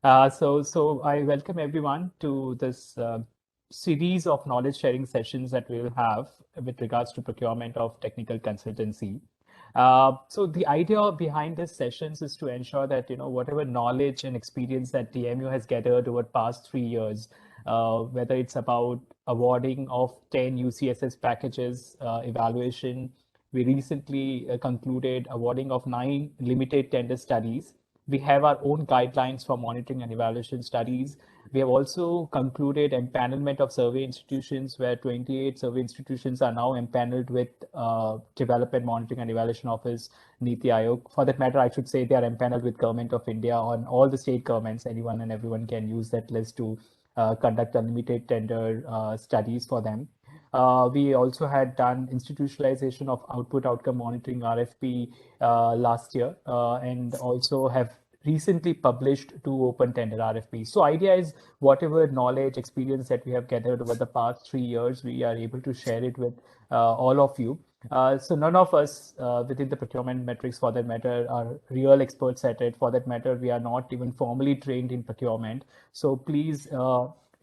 So I welcome everyone to this series of knowledge sharing sessions that we will have with regards to procurement of technical consultancy. So the idea behind these sessions is to ensure that whatever knowledge and experience that TMU has gathered over past 3 years, whether it's about awarding of 10 UCSS packages, evaluation. We recently concluded awarding of 9 limited tender studies. We have our own guidelines for monitoring and evaluation studies. We have also concluded empanelment of survey institutions, where 28 survey institutions are now empaneled with Development Monitoring and Evaluation Office, Niti Aayog. For that matter, I should say they are empaneled with Government of India on all the state governments. Anyone and everyone can use that list to conduct unlimited tender studies for them. We also had done institutionalization of output outcome monitoring RFP last year, and also have recently published 2 open tender RFPs. So idea is whatever knowledge, experience that we have gathered over the past 3 years, we are able to share it with all of you. So none of us within the procurement metrics, for that matter, are real experts at it. For that matter, we are not even formally trained in procurement. So please,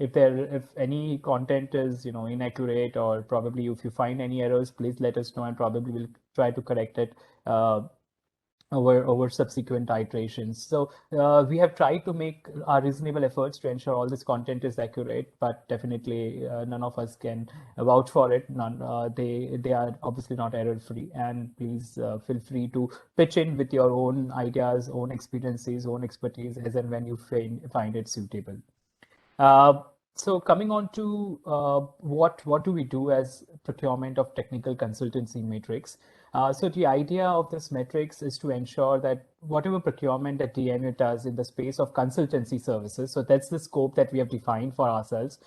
if any content is inaccurate, or probably if you find any errors, please let us know, and probably we'll try to correct it over subsequent iterations. So we have tried to make our reasonable efforts to ensure all this content is accurate, but definitely none of us can vouch for it. They are obviously not error free, and please feel free to pitch in with your own ideas, own experiences, own expertise as and when you find it suitable. So coming on to what do we do as procurement of technical consultancy matrix? So the idea of this matrix is to ensure that whatever procurement that TMU does in the space of consultancy services, so that's the scope that we have defined for ourselves.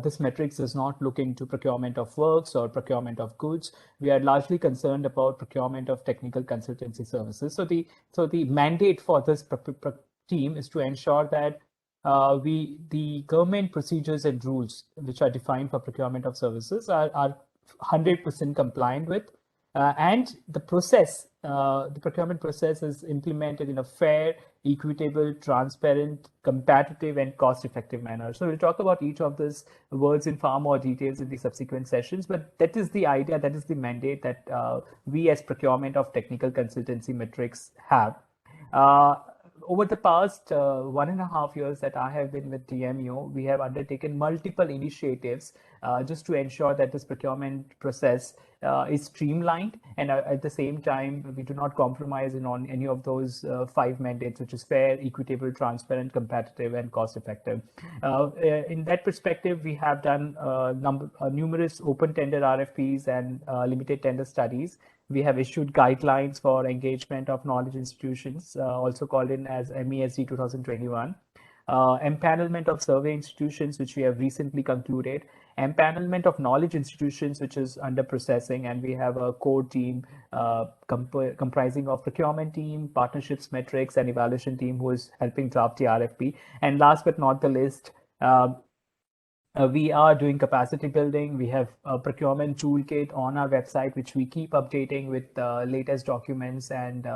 This matrix does not look into procurement of works or procurement of goods. We are largely concerned about procurement of technical consultancy services. So the mandate for this team is to ensure that the government procedures and rules which are defined for procurement of services are 100% compliant with, and the procurement process is implemented in a fair, equitable, transparent, competitive, and cost-effective manner. So we'll talk about each of these words in far more details in the subsequent sessions, but that is the idea, that is the mandate that we as procurement of technical consultancy metrics have. Over the past 1.5 years that I have been with TMU, we have undertaken multiple initiatives just to ensure that this procurement process is streamlined, and at the same time, we do not compromise on any of those 5 mandates, which is fair, equitable, transparent, competitive, and cost-effective. In that perspective, we have done numerous open tender RFPs and limited tender studies. We have issued guidelines for engagement of knowledge institutions, also called in as MESD 2021. Empanelment of survey institutions, which we have recently concluded. Empanelment of knowledge institutions, which is under processing, and we have a core team comprising of procurement team, partnerships metrics, and evaluation team who is helping draft the RFP. And last but not the least, we are doing capacity building. We have a procurement toolkit on our website, which we keep updating with latest documents and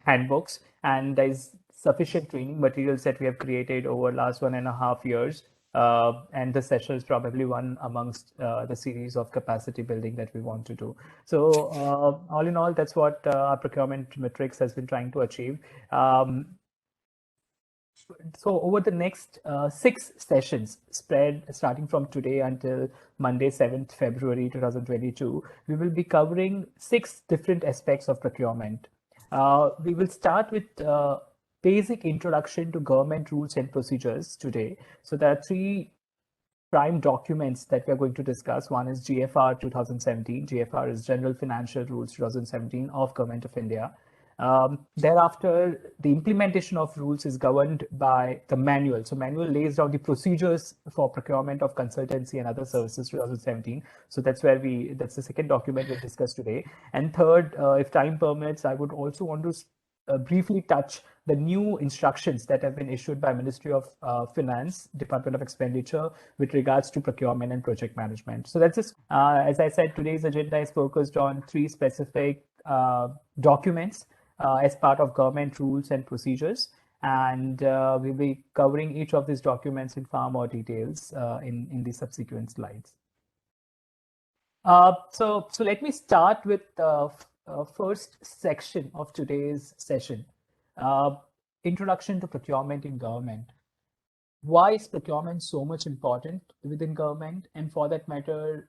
handbooks. And there's sufficient training materials that we have created over the last 1.5 years. And this session is probably one amongst the series of capacity building that we want to do. So all in all, that's what our procurement metrics has been trying to achieve. So over the next 6 sessions spread starting from today until Monday, 7th February 2022, we will be covering 6 different aspects of procurement. We will start with basic introduction to government rules and procedures today. So there are 3 prime documents that we are going to discuss. One is Gfr 2017. Gfr is General Financial Rules 2017 of Government of India. Thereafter, the implementation of rules is governed by the manual. So manual lays down the procedures for procurement of consultancy and other services 2017. So that's the second document we'll discuss today. And third, if time permits, I would also want to briefly touch the new instructions that have been issued by Ministry of Finance, Department of Expenditure, with regards to procurement and project management. So that's just, as I said, today's agenda is focused on 3 specific documents as part of government rules and procedures. And we'll be covering each of these documents in far more details in the subsequent slides. So let me start with the first section of today's session, Introduction to Procurement in Government. Why is procurement so much important within government? And for that matter,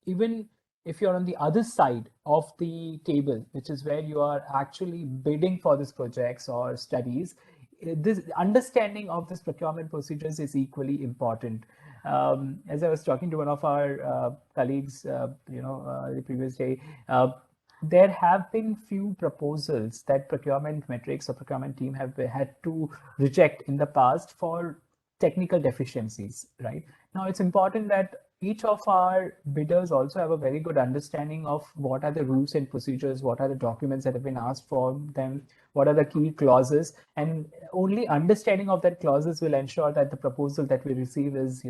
even if you're on the other side of the table, which is where you are actually bidding for these projects or studies, this understanding of this procurement procedures is equally important. As I was talking to one of our colleagues, the previous day, there have been few proposals that procurement metrics or procurement team have had to reject in the past for technical deficiencies, right? Now, it's important that each of our bidders also have a very good understanding of what are the rules and procedures, what are the documents that have been asked for them, what are the key clauses, and only understanding of that clauses will ensure that the proposal that we receive is,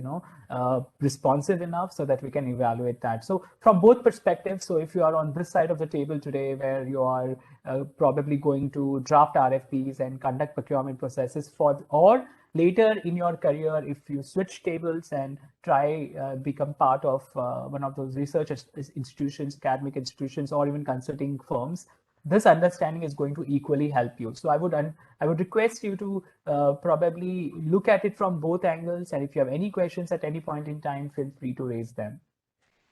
responsive enough so that we can evaluate that. So from both perspectives, so if you are on this side of the table today, where you are probably going to draft RFPs and conduct procurement processes or later in your career, if you switch tables and try become part of one of those research institutions, academic institutions, or even consulting firms, this understanding is going to equally help you. So I would request you to probably look at it from both angles, and if you have any questions at any point in time, feel free to raise them.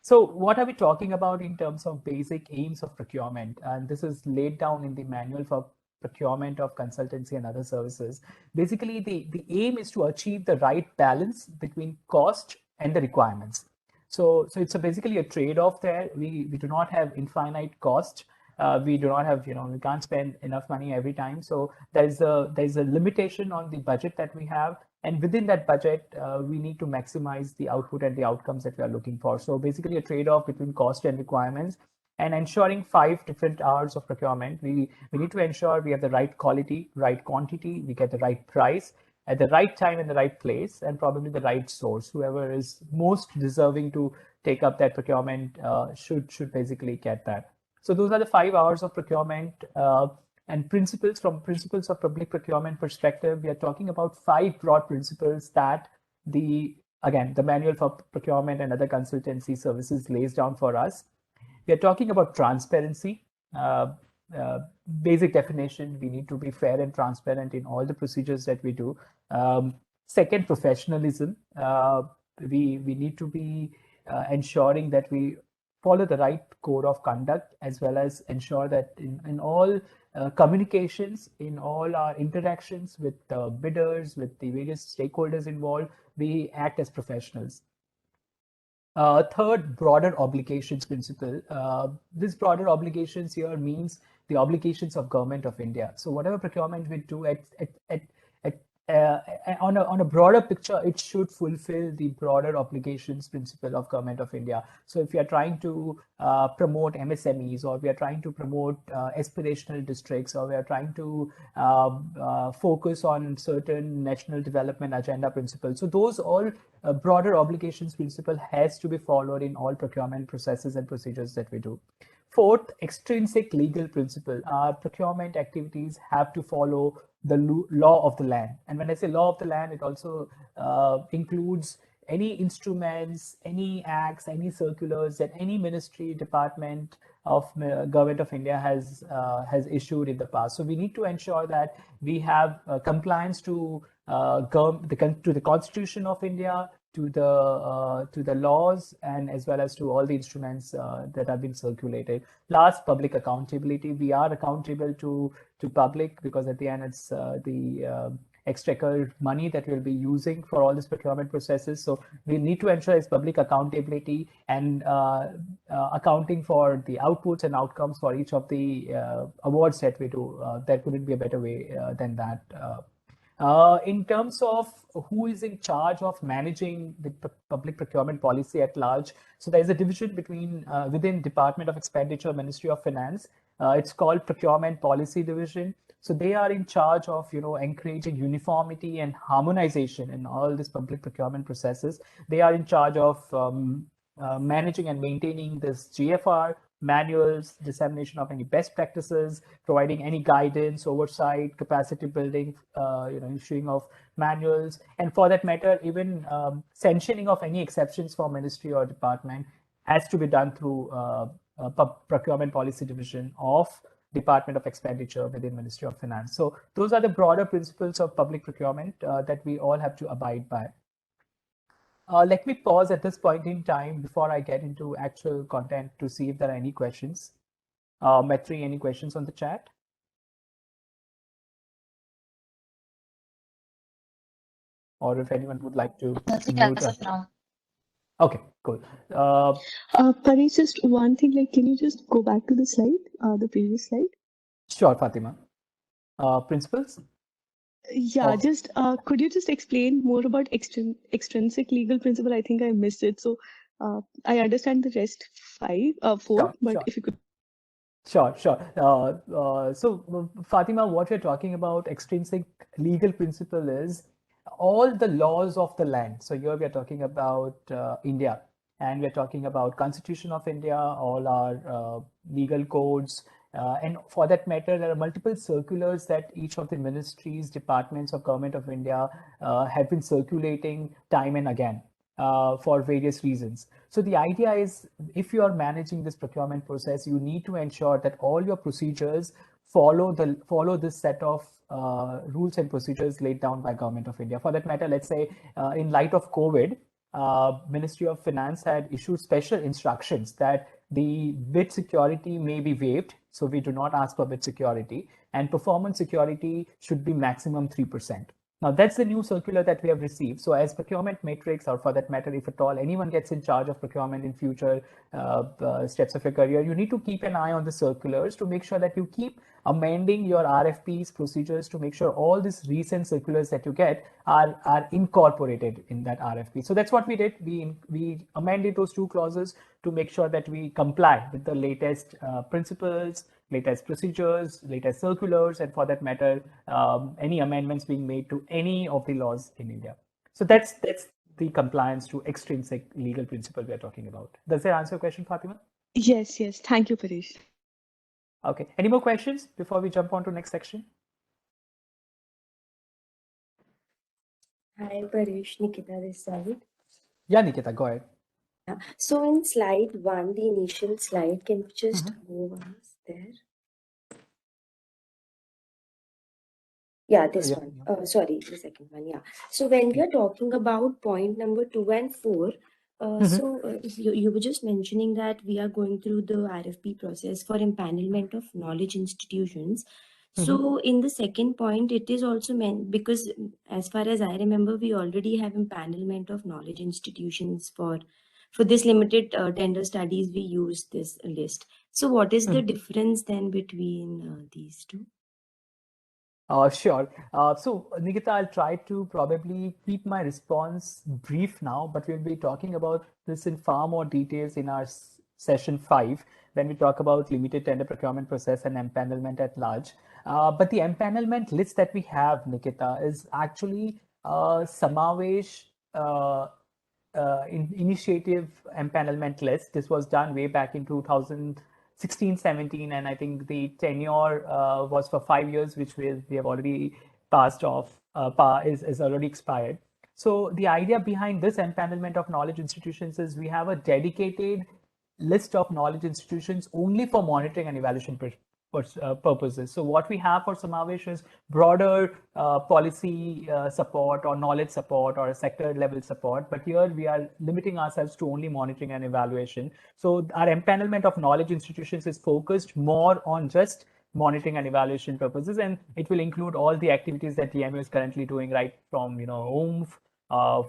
So what are we talking about in terms of basic aims of procurement? And this is laid down in the manual for procurement of consultancy and other services. Basically, the aim is to achieve the right balance between cost and the requirements. So it's basically a trade-off there. We do not have infinite cost. We do not have, we can't spend enough money every time. So there's a limitation on the budget that we have. And within that budget, we need to maximize the output and the outcomes that we are looking for. So basically a trade-off between cost and requirements, and ensuring 5 different hours of procurement. We need to ensure we have the right quality, right quantity, we get the right price at the right time in the right place, and probably the right source. Whoever is most deserving to take up that procurement should basically get that. So those are the 5 hours of procurement. And principles of public procurement perspective, we are talking about 5 broad principles that the manual for procurement and other consultancy services lays down for us. We are talking about transparency. Basic definition, we need to be fair and transparent in all the procedures that we do. Second, professionalism. We need to be ensuring that we follow the right code of conduct, as well as ensure that in all communications, in all our interactions with bidders, with the various stakeholders involved, we act as professionals. Third, broader obligations principle. This broader obligations here means the obligations of Government of India. So whatever procurement we do on a broader picture, it should fulfill the broader obligations principle of Government of India. So if we are trying to promote MSMEs, or we are trying to promote aspirational districts, or we are trying to focus on certain national development agenda principles, so those all broader obligations principle has to be followed in all procurement processes and procedures that we do. Fourth, extrinsic legal principle. Our procurement activities have to follow the law of the land. And when I say law of the land, it also includes any instruments, any acts, any circulars that any ministry, department of Government of India has issued in the past. So we need to ensure that we have compliance to the Constitution of India, to the laws, and as well as to all the instruments that have been circulated. Last, public accountability. We are accountable to public, because at the end it's the exchequer money that we'll be using for all these procurement processes. So we need to ensure it's public accountability and accounting for the outputs and outcomes for each of the awards that we do. There couldn't be a better way than that. In terms of who is in charge of managing the public procurement policy at large, so there is a division within Department of Expenditure, Ministry of Finance. It's called Procurement Policy Division. So they are in charge of encouraging uniformity and harmonization in all these public procurement processes. They are in charge of managing and maintaining this GFR, manuals, dissemination of any best practices, providing any guidance, oversight, capacity building, issuing of manuals, and for that matter, even sanctioning of any exceptions for ministry or department has to be done through procurement policy division of Department of Expenditure within Ministry of Finance. So those are the broader principles of public procurement that we all have to abide by. Let me pause at this point in time before I get into actual content to see if there are any questions. Maitri, any questions on the chat? Or if anyone would like to mute. Okay, cool. Paresh, just one thing, like, can you just go back to the slide, the previous slide? Sure, Fatima. Principles? Yeah, just could you just explain more about extrinsic legal principle? I think I missed it. So I understand the rest four, but if you could. Sure. So Fatima, what we're talking about extrinsic legal principle is all the laws of the land. So here we are talking about India, and we're talking about Constitution of India, all our legal codes, and for that matter, there are multiple circulars that each of the ministries, departments of Government of India have been circulating time and again for various reasons. So the idea is, if you are managing this procurement process, you need to ensure that all your procedures follow this set of rules and procedures laid down by Government of India. For that matter, let's say in light of COVID, Ministry of Finance had issued special instructions that the bid security may be waived. So we do not ask for bid security, and performance security should be maximum 3%. Now, that's the new circular that we have received. So as procurement matrix, or for that matter, if at all anyone gets in charge of procurement in future steps of your career, you need to keep an eye on the circulars to make sure that you keep amending your RFPs procedures to make sure all these recent circulars that you get are incorporated in that RFP. So that's what we did. We amended those two clauses to make sure that we comply with the latest principles, latest procedures, latest circulars, and for that matter, any amendments being made to any of the laws in India. So that's the compliance to extrinsic legal principle we are talking about. Does that answer your question, Fatima? Yes. Thank you, Paresh. Okay. Any more questions before we jump on to next section? Hi, Paresh. Nikita this side. Yeah, Nikita, go ahead. Yeah. So in slide 1, the initial slide, can we just go once there? Yeah, this one. Sorry, the second one. Yeah. So when we are talking about point number 2 and 4, so you were just mentioning that we are going through the RFP process for empanelment of knowledge institutions. So in the second point, it is also meant, because as far as I remember, we already have empanelment of knowledge institutions for this limited tender studies. We use this list. So what is the difference then between these two? Sure. So, Nikita, I'll try to probably keep my response brief now, but we'll be talking about this in far more details in our session 5 when we talk about limited tender procurement process and empanelment at large. But the empanelment list that we have, Nikita, is actually Samavesh initiative empanelment list. This was done way back in 2016-17, and I think the tenure was for 5 years, which we have already passed off, is already expired. So the idea behind this empanelment of knowledge institutions is we have a dedicated list of knowledge institutions only for monitoring and evaluation purposes. So what we have for Samavesh is broader policy support or knowledge support or sector level support, but here we are limiting ourselves to only monitoring and evaluation. So our empanelment of knowledge institutions is focused more on just monitoring and evaluation purposes, and it will include all the activities that DMO is currently doing, right from OOMF,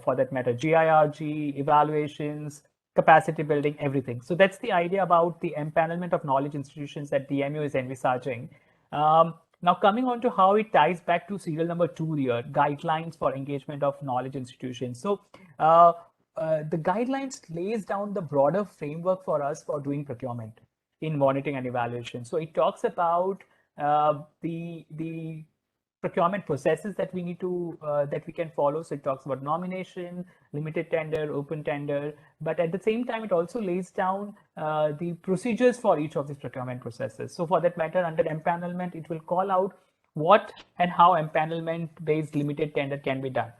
for that matter, GIRG, evaluations, capacity building, everything. So that's the idea about the empanelment of knowledge institutions that DMO is envisaging. Now coming on to how it ties back to serial number 2 here, guidelines for engagement of knowledge institutions. So the guidelines lays down the broader framework for us for doing procurement in monitoring and evaluation. So it talks about the procurement processes that we need to that we can follow. So it talks about nomination, limited tender, open tender, but at the same time it also lays down the procedures for each of these procurement processes. So for that matter, under empanelment, it will call out what and how empanelment based limited tender can be done.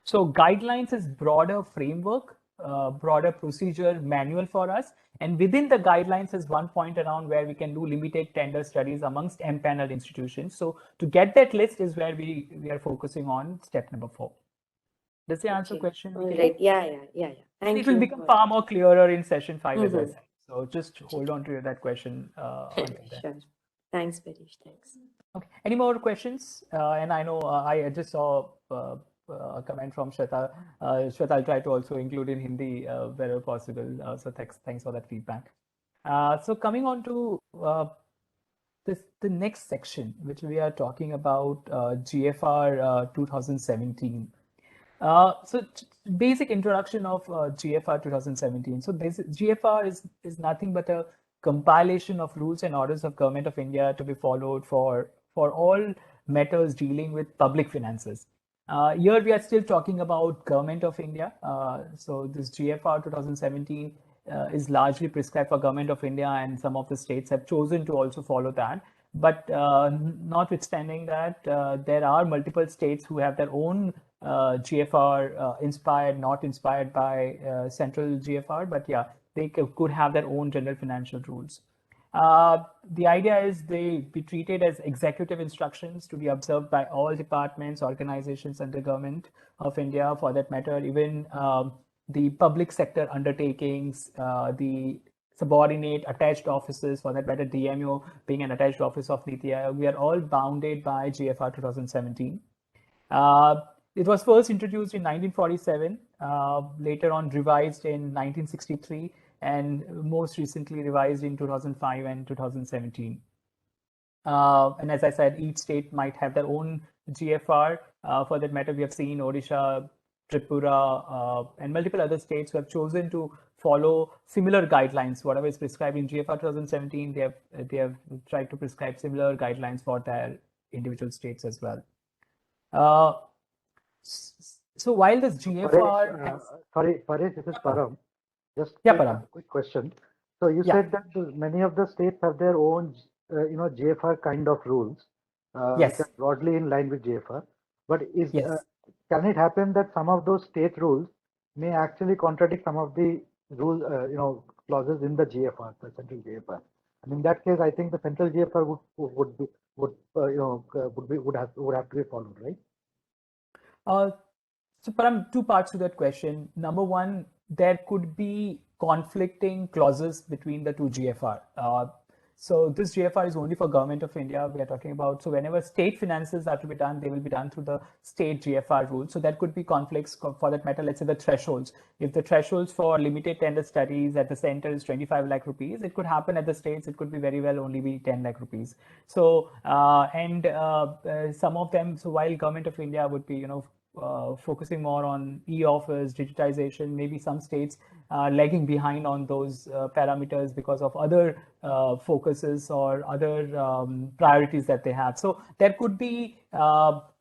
So guidelines is broader framework, broader procedure manual for us. And within the guidelines is one point around where we can do limited tender studies amongst empaneled institutions. So to get that list is where we are focusing on step number 4. Does the answer question? All right. Yeah. Thank you. It will become far more clearer in session 5, as I said. So just hold on to that question until then. Sure. Thanks, Paresh. Thanks. Okay. Any more questions? And I know I just saw a comment from Shweta. Shweta, I'll try to also include in Hindi wherever possible. So thanks for that feedback. So coming on to the next section, which we are talking about GFR 2017. So basic introduction of GFR 2017. So GFR is nothing but a compilation of rules and orders of Government of India to be followed for all matters dealing with public finances. Here we are still talking about Government of India. So this GFR 2017 is largely prescribed for Government of India, and some of the states have chosen to also follow that. But notwithstanding that, there are multiple states who have their own GFR inspired, not inspired by central GFR, but yeah, they could have their own general financial rules. The idea is they be treated as executive instructions to be observed by all departments, organizations under Government of India, for that matter, even the public sector undertakings, the subordinate attached offices, for that matter, DMO being an attached office of Niti Aayog, we are all bounded by GFR 2017. It was first introduced in 1947, later on revised in 1963, and most recently revised in 2005 and 2017. And as I said, each state might have their own GFR. For that matter, we have seen Odisha, Tripura, and multiple other states who have chosen to follow similar guidelines. Whatever is prescribed in GFR 2017, they have tried to prescribe similar guidelines for their individual states as well. So while this GFR... Paresh, this is Param. Just Param. a quick question. So you said that many of the states have their own, GFR kind of rules, which are broadly in line with GFR. But can it happen that some of those state rules may actually contradict some of the rule, clauses in the GFR, the central GFR? And in that case, I think the central GFR would have to be followed, right? So Param, two parts to that question. Number one, there could be conflicting clauses between the two GFR. So this GFR is only for Government of India. We are talking about, so whenever state finances are to be done, they will be done through the state GFR rules. So there could be conflicts for that matter. Let's say the thresholds. If the thresholds for limited tender studies at the center is 25 lakh rupees, it could happen at the states. It could be very well only be 10 lakh rupees. So some of them. So while Government of India would be, focusing more on e-office, digitization, maybe some states lagging behind on those parameters because of other focuses or other priorities that they have. So there could be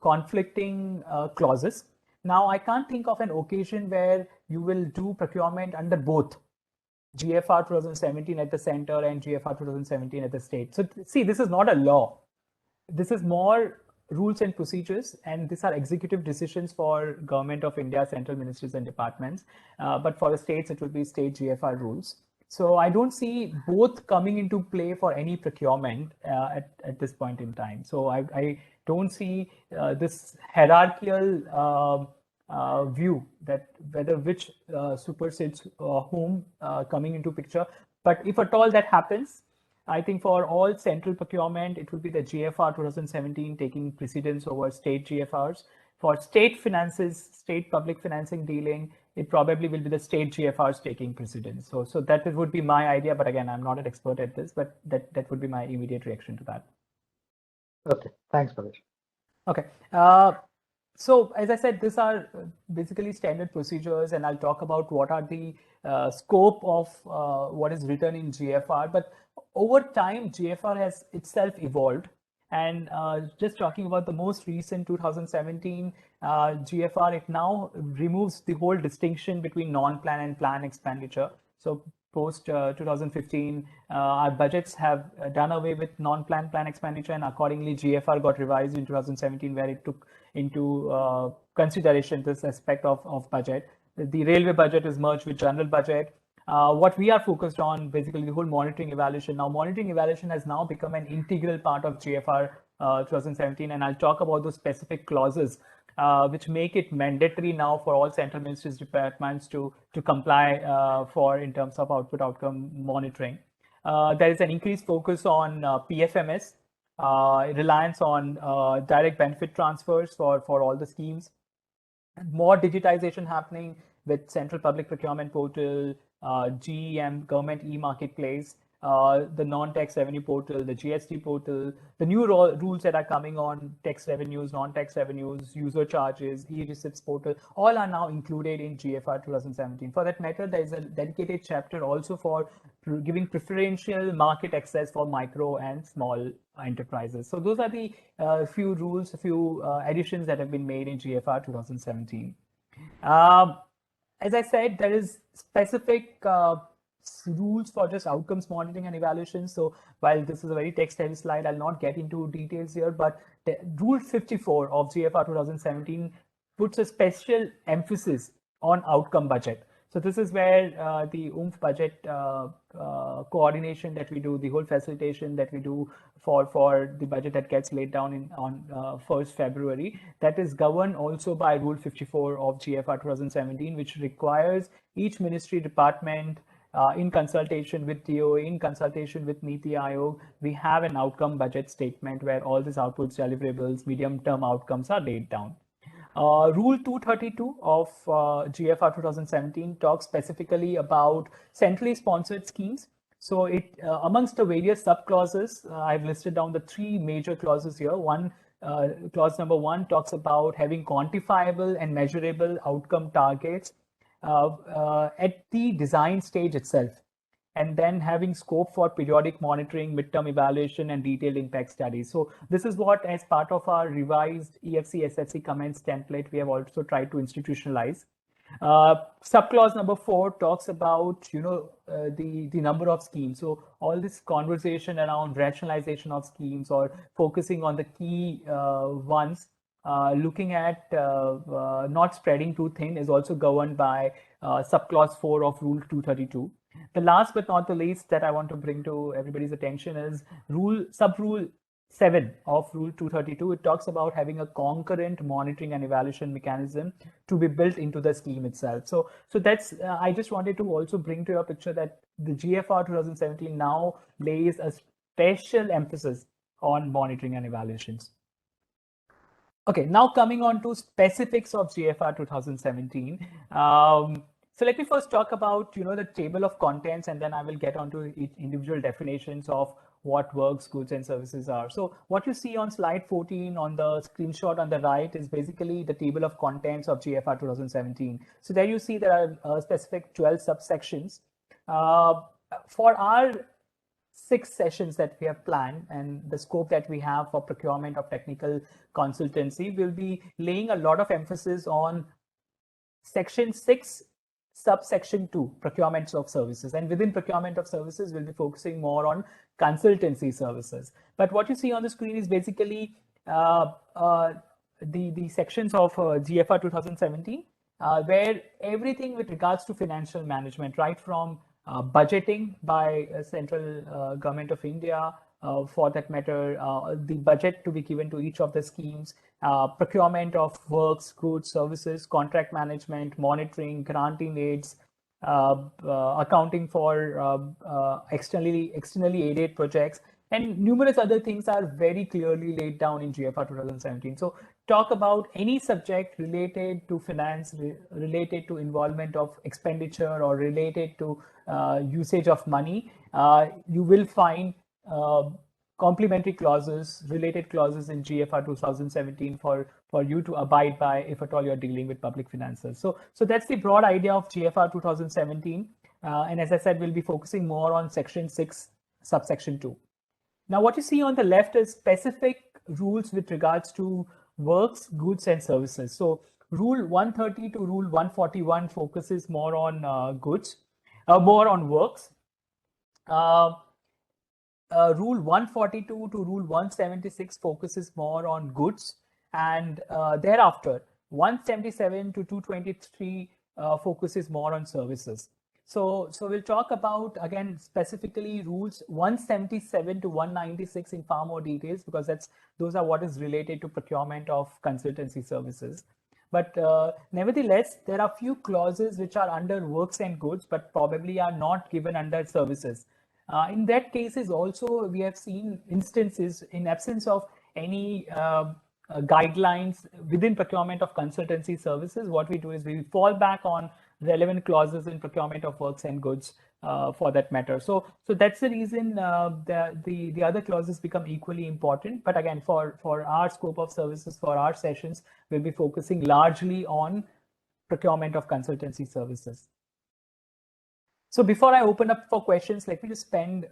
conflicting clauses. Now, I can't think of an occasion where you will do procurement under both GFR 2017 at the center and GFR 2017 at the state. So see, this is not a law. This is more rules and procedures, and these are executive decisions for Government of India, central ministries and departments. But for the states, it will be state GFR rules. So I don't see both coming into play for any procurement at this point in time. So I don't see this hierarchical view that whether which supersedes whom coming into picture. But if at all that happens, I think for all central procurement, it will be the GFR 2017 taking precedence over state GFRs. For state finances, state public financing dealing, it probably will be the state GFRs taking precedence. So that would be my idea. But again, I'm not an expert at this, but that would be my immediate reaction to that. Okay, thanks, Paresh. Okay. So as I said, these are basically standard procedures, and I'll talk about what are the scope of what is written in GFR. But over time, GFR has itself evolved, And just talking about the most recent 2017 GFR, it now removes the whole distinction between non-plan and plan expenditure. So post 2015, our budgets have done away with non-plan plan expenditure, and accordingly GFR got revised in 2017, where it took into consideration this aspect of budget. The railway budget is merged with general budget. What we are focused on, basically the whole monitoring evaluation. Now, monitoring evaluation has now become an integral part of GFR 2017, and I'll talk about those specific clauses which make it mandatory now for all central ministries departments to comply for in terms of output outcome monitoring. There is an increased focus on PFMS, reliance on direct benefit transfers for all the schemes, more digitization happening with Central Public Procurement Portal, GEM, Government E-Marketplace, the non-tax revenue portal, the GST portal, the new rules that are coming on tax revenues, non-tax revenues, user charges, e-receipts portal, all are now included in GFR 2017. For that matter, there is a dedicated chapter also for giving preferential market access for micro and small enterprises. So those are the few rules, a few additions that have been made in GFR 2017. As I said, there is specific rules for just outcomes monitoring and evaluation. So while this is a very text-heavy slide, I'll not get into details here, but the Rule 54 of GFR 2017 puts a special emphasis on outcome budget. So this is where the OOMF budget coordination that we do, the whole facilitation that we do for the budget that gets laid down on 1st February, that is governed also by Rule 54 of GFR 2017, which requires each ministry department in consultation with DOE, in consultation with NITI Aayog, we have an outcome budget statement where all these outputs, deliverables, medium-term outcomes are laid down. Rule 232 of GFR 2017 talks specifically about centrally sponsored schemes. So it amongst the various sub-clauses, I've listed down the three major clauses here. Clause number 1 talks about having quantifiable and measurable outcome targets at the design stage itself, and then having scope for periodic monitoring, midterm evaluation, and detailed impact studies. So this is what, as part of our revised EFC SFC comments template, we have also tried to institutionalize. Subclause number 4 talks about, the number of schemes. So all this conversation around rationalization of schemes or focusing on the key ones, looking at not spreading too thin, is also governed by subclause 4 of Rule 232. The last but not the least that I want to bring to everybody's attention is sub-rule 7 of Rule 232. It talks about having a concurrent monitoring and evaluation mechanism to be built into the scheme itself. So that's, I just wanted to also bring to your picture that the GFR 2017 now lays a special emphasis on monitoring and evaluations. Okay, now coming on to specifics of GFR 2017. So let me first talk about, the table of contents, and then I will get onto each individual definitions of what works, goods, and services are. So what you see on slide 14 on the screenshot on the right is basically the table of contents of GFR 2017. So there you see there are specific 12 subsections. For our 6 sessions that we have planned and the scope that we have for procurement of technical consultancy, we'll be laying a lot of emphasis on section 6, subsection 2, procurement of services. And within procurement of services, we'll be focusing more on consultancy services. But what you see on the screen is basically the sections of GFR 2017, where everything with regards to financial management, right from budgeting by central government of India, for that matter, the budget to be given to each of the schemes, procurement of works, goods, services, contract management, monitoring, granting aids, accounting for externally aided projects, and numerous other things are very clearly laid down in GFR 2017. So talk about any subject related to finance, related to involvement of expenditure, or related to usage of money, you will find complementary clauses, related clauses in GFR 2017 for you to abide by if at all you're dealing with public finances. So that's the broad idea of GFR 2017. And as I said, we'll be focusing more on section 6, subsection 2. Now, what you see on the left is specific rules with regards to works, goods, and services. So Rule 130 to Rule 141 focuses more on goods, more on works. Rule 142 to Rule 176 focuses more on goods, and thereafter 177 to 223 focuses more on services. So we'll talk about, again, specifically rules 177 to 196 in far more details, because those are what is related to procurement of consultancy services. But nevertheless, there are few clauses which are under works and goods, but probably are not given under services. In that cases also, we have seen instances in absence of any guidelines within procurement of consultancy services. What we do is we fall back on relevant clauses in procurement of works and goods for that matter. So that's the reason the other clauses become equally important. But again, for our scope of services, for our sessions, we'll be focusing largely on procurement of consultancy services. So before I open up for questions, let me just spend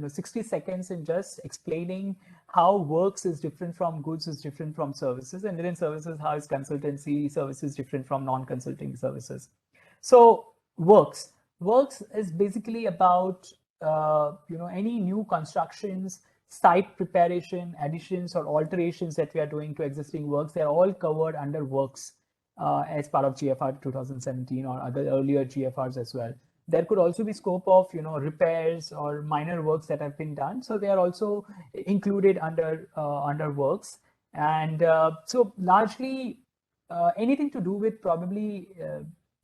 60 seconds in just explaining how works is different from goods, is different from services, and within services, how is consultancy services different from non-consulting services. So works is basically about any new constructions, site preparation, additions or alterations that we are doing to existing works. They're all covered under works as part of GFR 2017 or other earlier GFRs as well. There could also be scope of repairs or minor works that have been done, so they are also included under works. And so largely anything to do with probably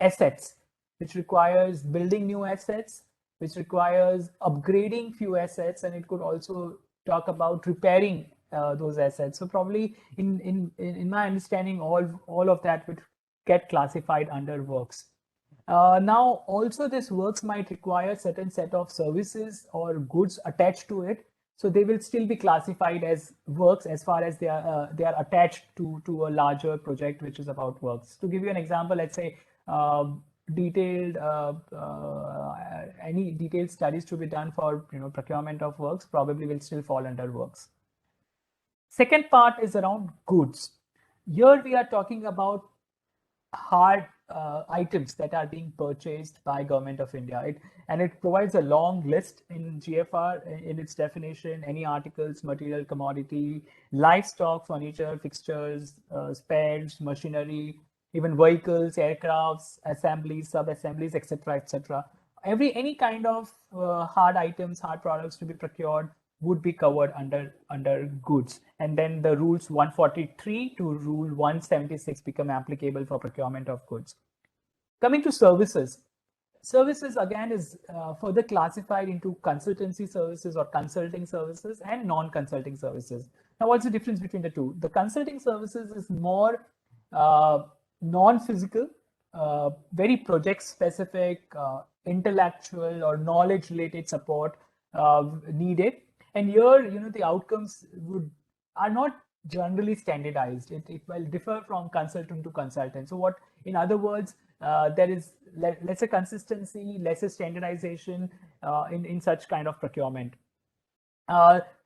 assets, which requires building new assets, which requires upgrading few assets, and it could also talk about repairing those assets. So probably in my understanding, all of that would get classified under works. Now, also this works might require certain set of services or goods attached to it. So they will still be classified as works as far as they are attached to a larger project, which is about works. To give you an example, let's say any detailed studies to be done for procurement of works probably will still fall under works. Second part is around goods. Here we are talking about hard items that are being purchased by Government of India. It provides a long list in GFR in its definition: any articles, material, commodity, livestock, furniture, fixtures, spares, machinery, even vehicles, aircrafts, assemblies, sub-assemblies, etc., etc. Any kind of hard items, hard products to be procured would be covered under goods. And then the rules 143 to rule 176 become applicable for procurement of goods. Coming to services. Services again is further classified into consultancy services or consulting services and non-consulting services. Now, what's the difference between the two? The consulting services is more non-physical, very project specific, intellectual or knowledge related support needed. And here, the outcomes are not generally standardized. It will differ from consultant to consultant. So what, in other words, there is lesser consistency, lesser standardization in such kind of procurement.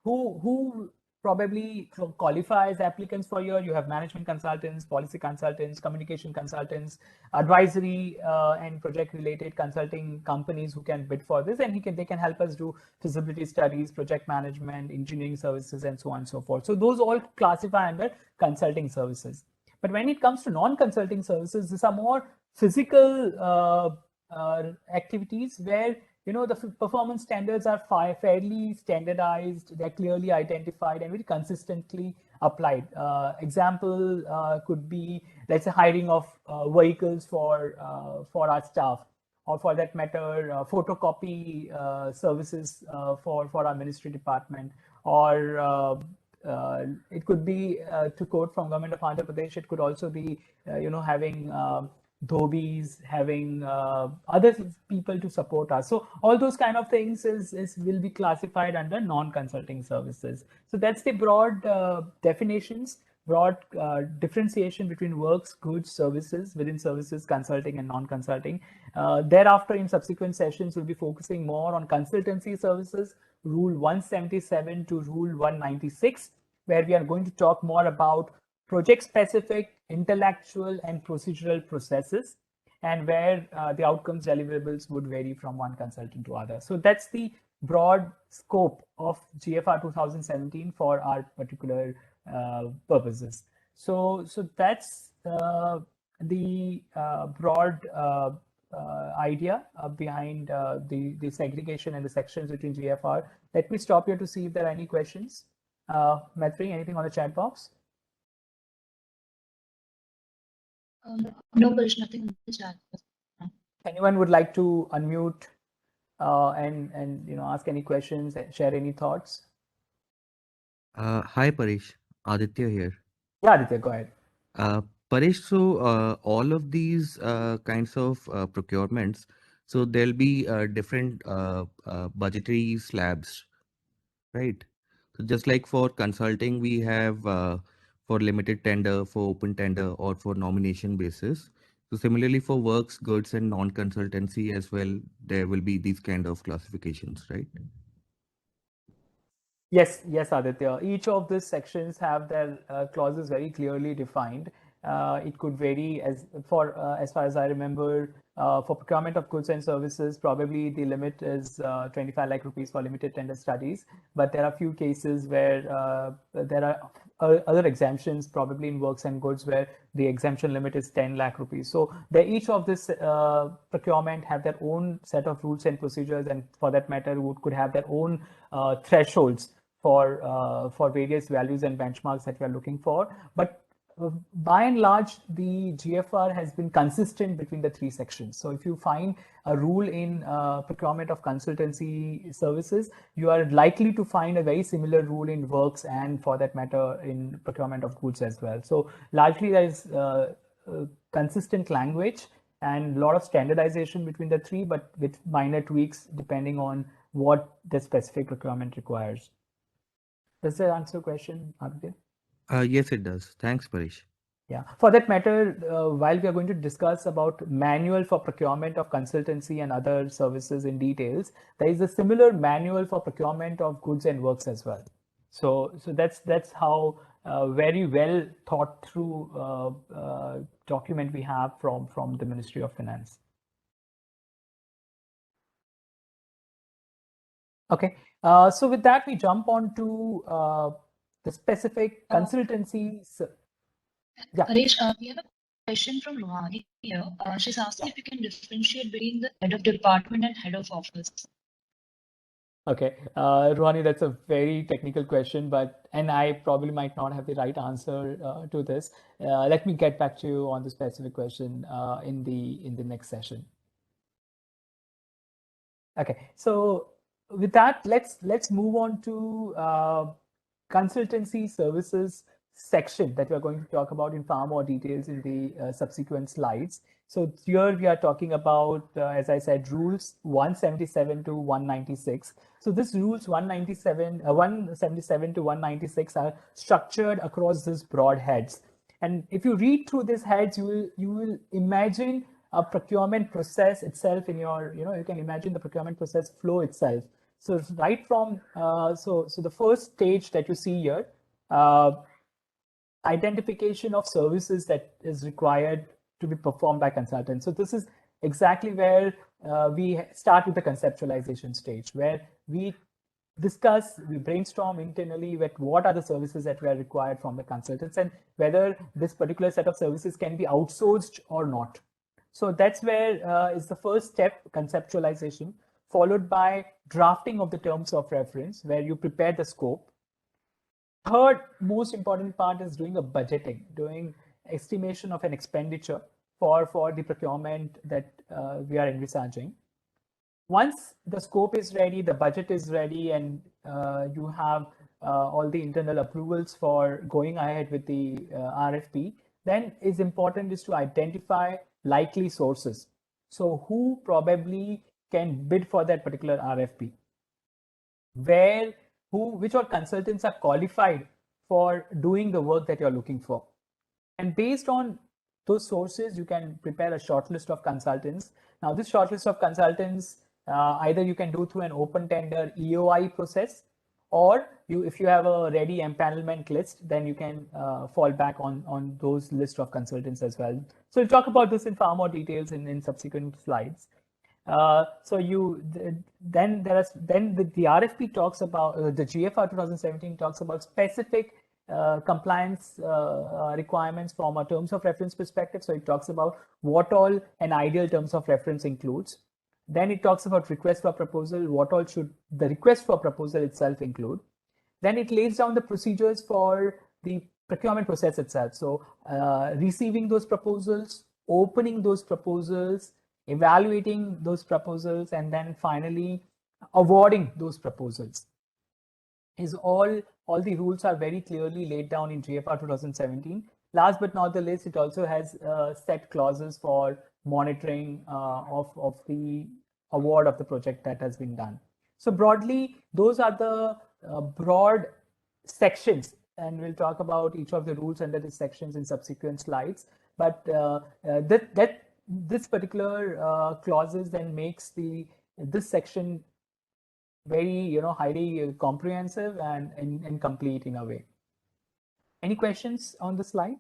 Who probably qualify as applicants for here? You have management consultants, policy consultants, communication consultants, advisory and project related consulting companies who can bid for this, and they can help us do feasibility studies, project management, engineering services, and so on and so forth. So those all classify under consulting services. But when it comes to non-consulting services, these are more physical activities where the performance standards are fairly standardized, they're clearly identified and very consistently applied. Example could be, let's say, hiring of vehicles for our staff, or for that matter, photocopy services for our ministry department, or it could be, to quote from Government of Andhra Pradesh, it could also be, having dhobis, having other people to support us. So all those kind of things will be classified under non-consulting services. So that's the broad definitions. broad differentiation between works, goods, services, within services, consulting and non-consulting. Thereafter, in subsequent sessions, we'll be focusing more on consultancy services, Rule 177 to Rule 196, where we are going to talk more about project-specific, intellectual and procedural processes, and where the outcomes deliverables would vary from one consultant to other. So that's the broad scope of GFR 2017 for our particular purposes. So that's the broad idea behind the segregation and the sections between GFR. Let me stop here to see if there are any questions. Maitri, anything on the chat box? No, Parish, nothing in the chat. Anyone would like to unmute and ask any questions, share any thoughts? Hi Parish, Aditya here. Yeah, Aditya, go ahead. Parish, so all of these kinds of procurements, so there'll be different budgetary slabs, right? So just like for consulting, we have for limited tender, for open tender, or for nomination basis. So similarly for works, goods, and non-consultancy as well, there will be these kind of classifications, right? Yes, Aditya. Each of these sections have their clauses very clearly defined. It could vary as far as I remember, for procurement of goods and services, probably the limit is 25 lakh rupees for limited tender studies. But there are few cases where there are other exemptions, probably in works and goods, where the exemption limit is 10 lakh rupees. So each of this procurement have their own set of rules and procedures, and for that matter, could have their own thresholds for various values and benchmarks that we are looking for. But by and large, the GFR has been consistent between the three sections. So if you find a rule in procurement of consultancy services, you are likely to find a very similar rule in works and, for that matter, in procurement of goods as well. So largely there is consistent language and a lot of standardization between the three, but with minor tweaks depending on what the specific procurement requires. Does that answer your question, Aditya? Yes, it does. Thanks, Parish. Yeah. For that matter, while we are going to discuss about manual for procurement of consultancy and other services in details, there is a similar manual for procurement of goods and works as well. So that's how very well thought through document we have from the Ministry of Finance. Okay. So with that, we jump on to the specific consultancy. Yeah. Paresh, we have a question from Rohani here. She's asking if you can differentiate between the head of department and head of office. Okay, Rohani, that's a very technical question, and I probably might not have the right answer to this. Let me get back to you on the specific question in the next session. Okay, so with that, let's move on to consultancy services section that we're going to talk about in far more details in the subsequent slides. So here we are talking about, as I said, rules 177 to 196. So this rules 177 to 196 are structured across these broad heads. And if you read through these heads, you will imagine a procurement process itself in your, you can imagine the procurement process flow itself. So right from, so the first stage that you see here, identification of services that is required to be performed by consultants. So this is exactly where we start with the conceptualization stage, where we discuss, we brainstorm internally with what are the services that were required from the consultants and whether this particular set of services can be outsourced or not. So that's where is the first step, conceptualization, followed by drafting of the terms of reference, where you prepare the scope. Third most important part is doing a budgeting, doing estimation of an expenditure for the procurement that we are envisaging. Once the scope is ready, the budget is ready, and you have all the internal approvals for going ahead with the RFP, then is important is to identify likely sources. So who probably can bid for that particular RFP? Which all consultants are qualified for doing the work that you're looking for. And based on those sources, you can prepare a short list of consultants. Now, this short list of consultants, either you can do through an open tender EOI process, or if you have a ready empanelment list, then you can fall back on those list of consultants as well. So we'll talk about this in far more details in subsequent slides. Then the RFP talks about the GFR 2017 talks about specific compliance requirements from a terms of reference perspective. So it talks about what all an ideal terms of reference includes. Then it talks about request for proposal, what all should the request for proposal itself include. Then it lays down the procedures for the procurement process itself. So receiving those proposals, opening those proposals, evaluating those proposals, and then finally awarding those proposals. Is all the rules are very clearly laid down in GFR 2017. Last but not the least, it also has set clauses for monitoring of the award of the project that has been done. So broadly, those are the broad sections, and we'll talk about each of the rules under the sections in subsequent slides. But this particular clauses then makes this section very highly comprehensive and complete in a way. Any questions on the slide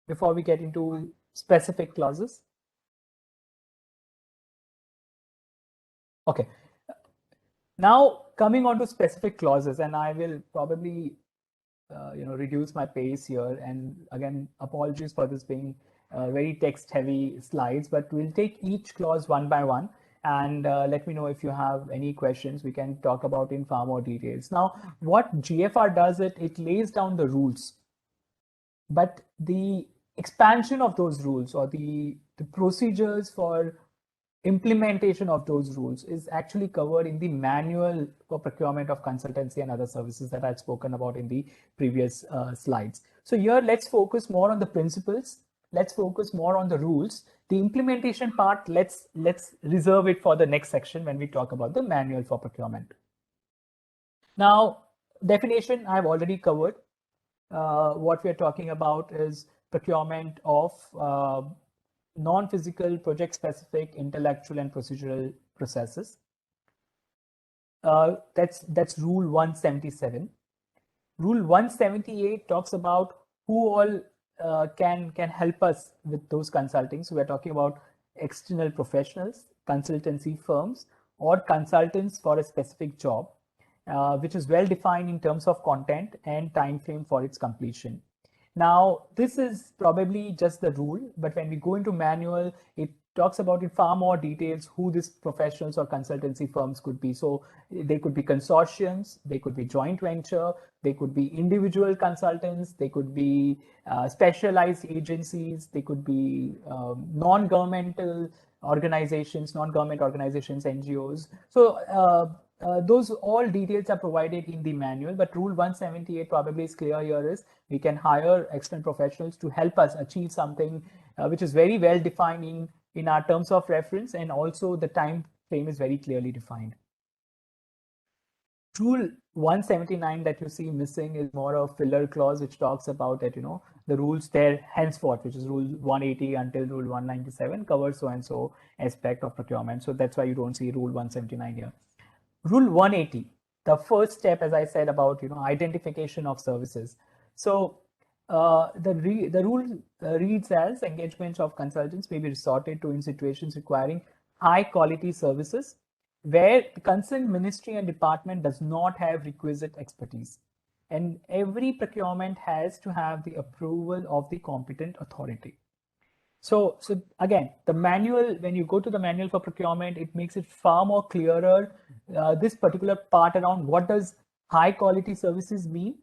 before we get into specific clauses? Okay. Now coming on to specific clauses, and I will probably reduce my pace here, and again apologies for this being very text heavy slides, but we'll take each clause one by one, and let me know if you have any questions we can talk about in far more details. Now, what GFR does, it lays down the rules, but the expansion of those rules or the procedures for implementation of those rules is actually covered in the manual for procurement of consultancy and other services that I've spoken about in the previous slides. So here, let's focus more on the principles. Let's focus more on the rules. The implementation part, let's reserve it for the next section when we talk about the manual for procurement. Now, definition I've already covered. What we're talking about is procurement of non-physical, project-specific, intellectual, and procedural processes. That's Rule 177. Rule 178 talks about who all can help us with those consulting. So we're talking about external professionals, consultancy firms, or consultants for a specific job, which is well defined in terms of content and time frame for its completion. Now, this is probably just the rule, but when we go into manual, it talks about in far more details who these professionals or consultancy firms could be. So they could be consortiums, they could be joint venture, they could be individual consultants, they could be specialized agencies, they could be non-government organizations, NGOs. So those all details are provided in the manual, but Rule 178 probably is clear here is we can hire external professionals to help us achieve something which is very well defined in our terms of reference, and also the time frame is very clearly defined. Rule 179 that you see missing is more of filler clause, which talks about that, the rules there henceforth, which is Rule 180 until Rule 197 covers so and so aspect of procurement. So that's why you don't see Rule 179 here. Rule 180, the first step, as I said, about identification of services. So the rule reads as engagements of consultants may be resorted to in situations requiring high quality services where the concerned ministry and department does not have requisite expertise, and every procurement has to have the approval of the competent authority. So again, the manual, when you go to the manual for procurement, it makes it far more clearer, this particular part around what does high quality services mean,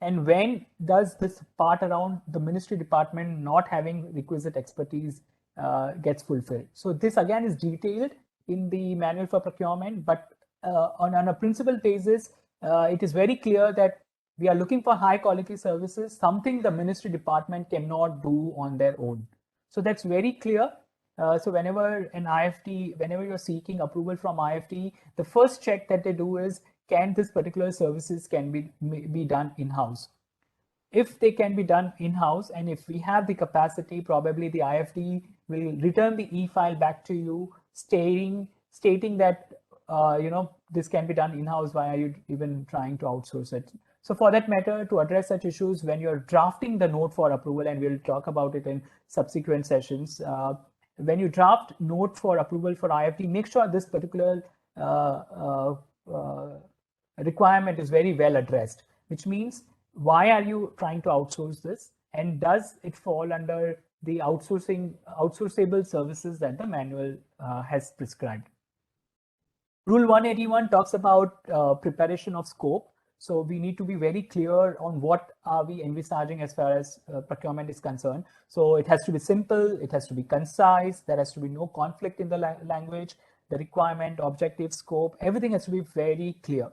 and when does this part around the ministry department not having requisite expertise gets fulfilled. So this again is detailed in the manual for procurement, but on a principle basis, it is very clear that we are looking for high quality services, something the ministry department cannot do on their own. So that's very clear. So whenever you're seeking approval from IFT, the first check that they do is, can this particular services can be done in-house? if they can be done in-house, and if we have the capacity, probably the IFD will return the e-file back to you, stating that this can be done in-house. Why are you even trying to outsource it? So for that matter, to address such issues, when you're drafting the note for approval, and we'll talk about it in subsequent sessions, when you draft note for approval for IFD, make sure this particular requirement is very well addressed, which means why are you trying to outsource this, and does it fall under the outsourceable services that the manual has prescribed. Rule 181 talks about preparation of scope. So we need to be very clear on what are we envisaging as far as procurement is concerned. So it has to be simple, it has to be concise, there has to be no conflict in the language, the requirement, objective, scope, everything has to be very clear.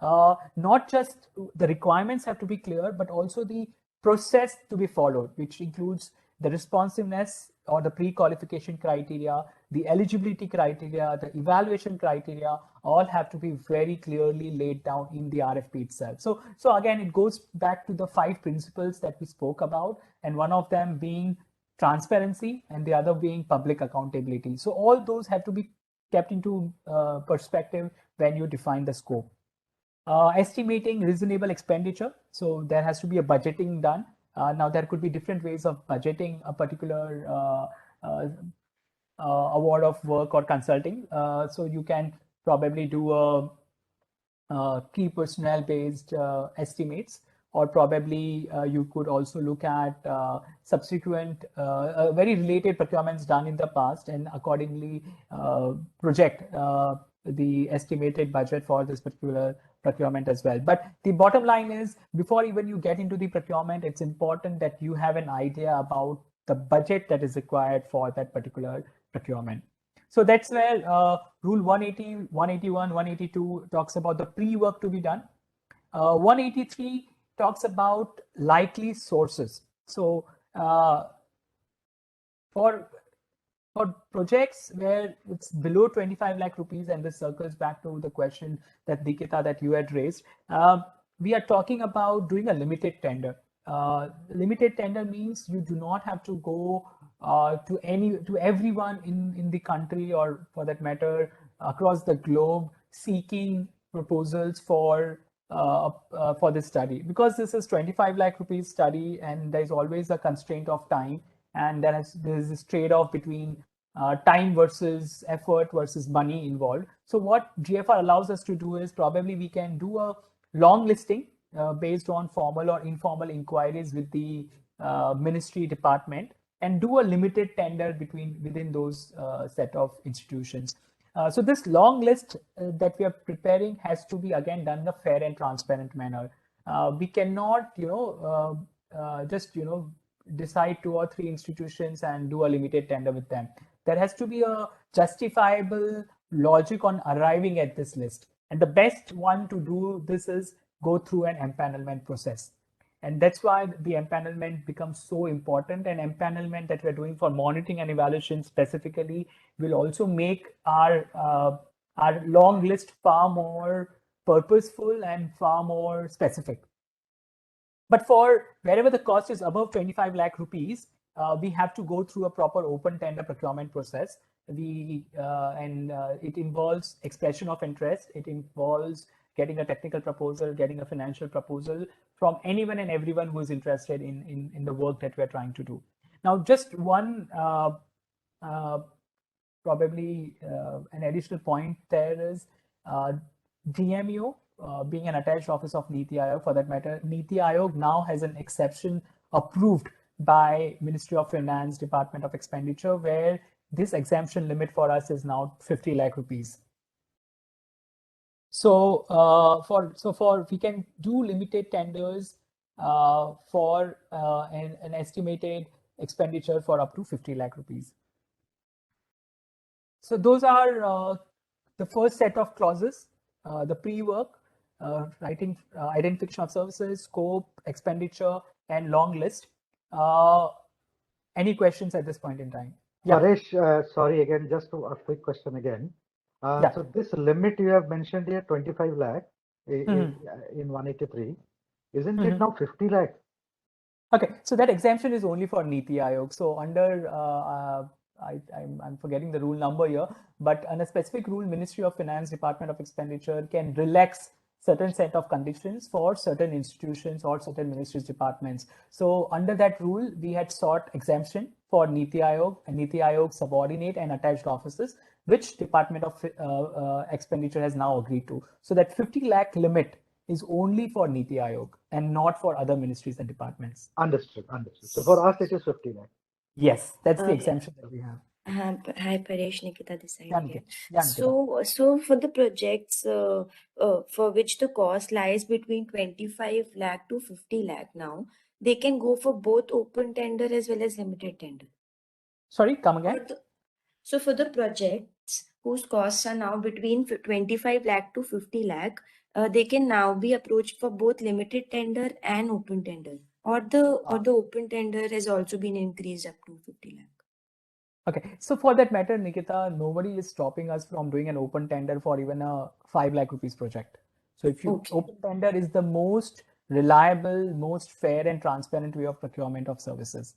Not just the requirements have to be clear, but also the process to be followed, which includes the responsiveness or the pre-qualification criteria, the eligibility criteria, the evaluation criteria, all have to be very clearly laid down in the RFP itself. So again, it goes back to the 5 principles that we spoke about, and one of them being transparency and the other being public accountability. So all those have to be kept into perspective when you define the scope. Estimating reasonable expenditure. So there has to be a budgeting done. Now there could be different ways of budgeting a particular award of work or consulting. So you can probably do a key personnel based estimates, or probably you could also look at subsequent very related procurements done in the past, and accordingly project the estimated budget for this particular procurement as well. But the bottom line is, before even you get into the procurement, it's important that you have an idea about the budget that is required for that particular procurement. So that's where Rule 180, 181, 182 talks about the pre-work to be done. 183 talks about likely sources. So for projects where it's below 25 lakh rupees, and this circles back to the question that Nikita, that you had raised, we are talking about doing a limited tender. Limited tender means you do not have to go to everyone in the country, or for that matter across the globe, seeking proposals for this study, because this is 25 lakh rupees study, and there is always a constraint of time, and there is this trade-off between time versus effort versus money involved. So what GFR allows us to do is, probably we can do a long listing based on formal or informal inquiries with the ministry department, and do a limited tender within those set of institutions. So this long list that we are preparing has to be again done in a fair and transparent manner. We cannot, just decide 2 or 3 institutions and do a limited tender with them. There has to be a justifiable logic on arriving at this list, and the best one to do this is go through an empanelment process. And that's why the empanelment becomes so important. And empanelment that we're doing for monitoring and evaluation specifically will also make our long list far more purposeful and far more specific. But for wherever the cost is above 25 lakh rupees, we have to go through a proper open tender procurement process. It involves expression of interest. It involves getting a technical proposal, getting a financial proposal from anyone and everyone who is interested in the work that we're trying to do. Now, just one probably an additional point there is DMO, being an attached office of Niti Aayog, for that matter. Niti Aayog now has an exception approved by Ministry of Finance, Department of Expenditure, where this exemption limit for us is now 50 lakh rupees. So we can do limited tenders for an estimated expenditure for up to 50 lakh rupees. So those are the first set of clauses, the pre-work, writing, identification of services, scope, expenditure, and long list. Any questions at this point in time? Yeah. Paresh, sorry again, just a quick question again. So this limit you have mentioned here, 25 lakh in 183, isn't it now 50 lakh? Okay, so that exemption is only for Niti Aayog. So under, I'm forgetting the rule number here, but on a specific rule, Ministry of Finance, Department of Expenditure can relax certain set of conditions for certain institutions or certain ministries, departments. So under that rule, we had sought exemption for Niti Aayog and Niti Aayog subordinate and attached offices, which Department of Expenditure has now agreed to. So that 50 lakh limit is only for Niti Aayog and not for other ministries and departments. Understood. So for us, it is 50 lakh. Yes, that's the exemption that we have. Hi, Paresh, Nikita this side again. Yeah, so for the projects for which the cost lies between 25 lakh to 50 lakh now, they can go for both open tender as well as limited tender. Sorry, come again? So for the projects whose costs are now between 25 lakh to 50 lakh, they can now be approached for both limited tender and open tender, or the open tender has also been increased up to 50 lakh. Okay, so for that matter, Nikita, nobody is stopping us from doing an open tender for even a 5 lakh rupees project. So if you open tender is the most reliable, most fair and transparent way of procurement of services.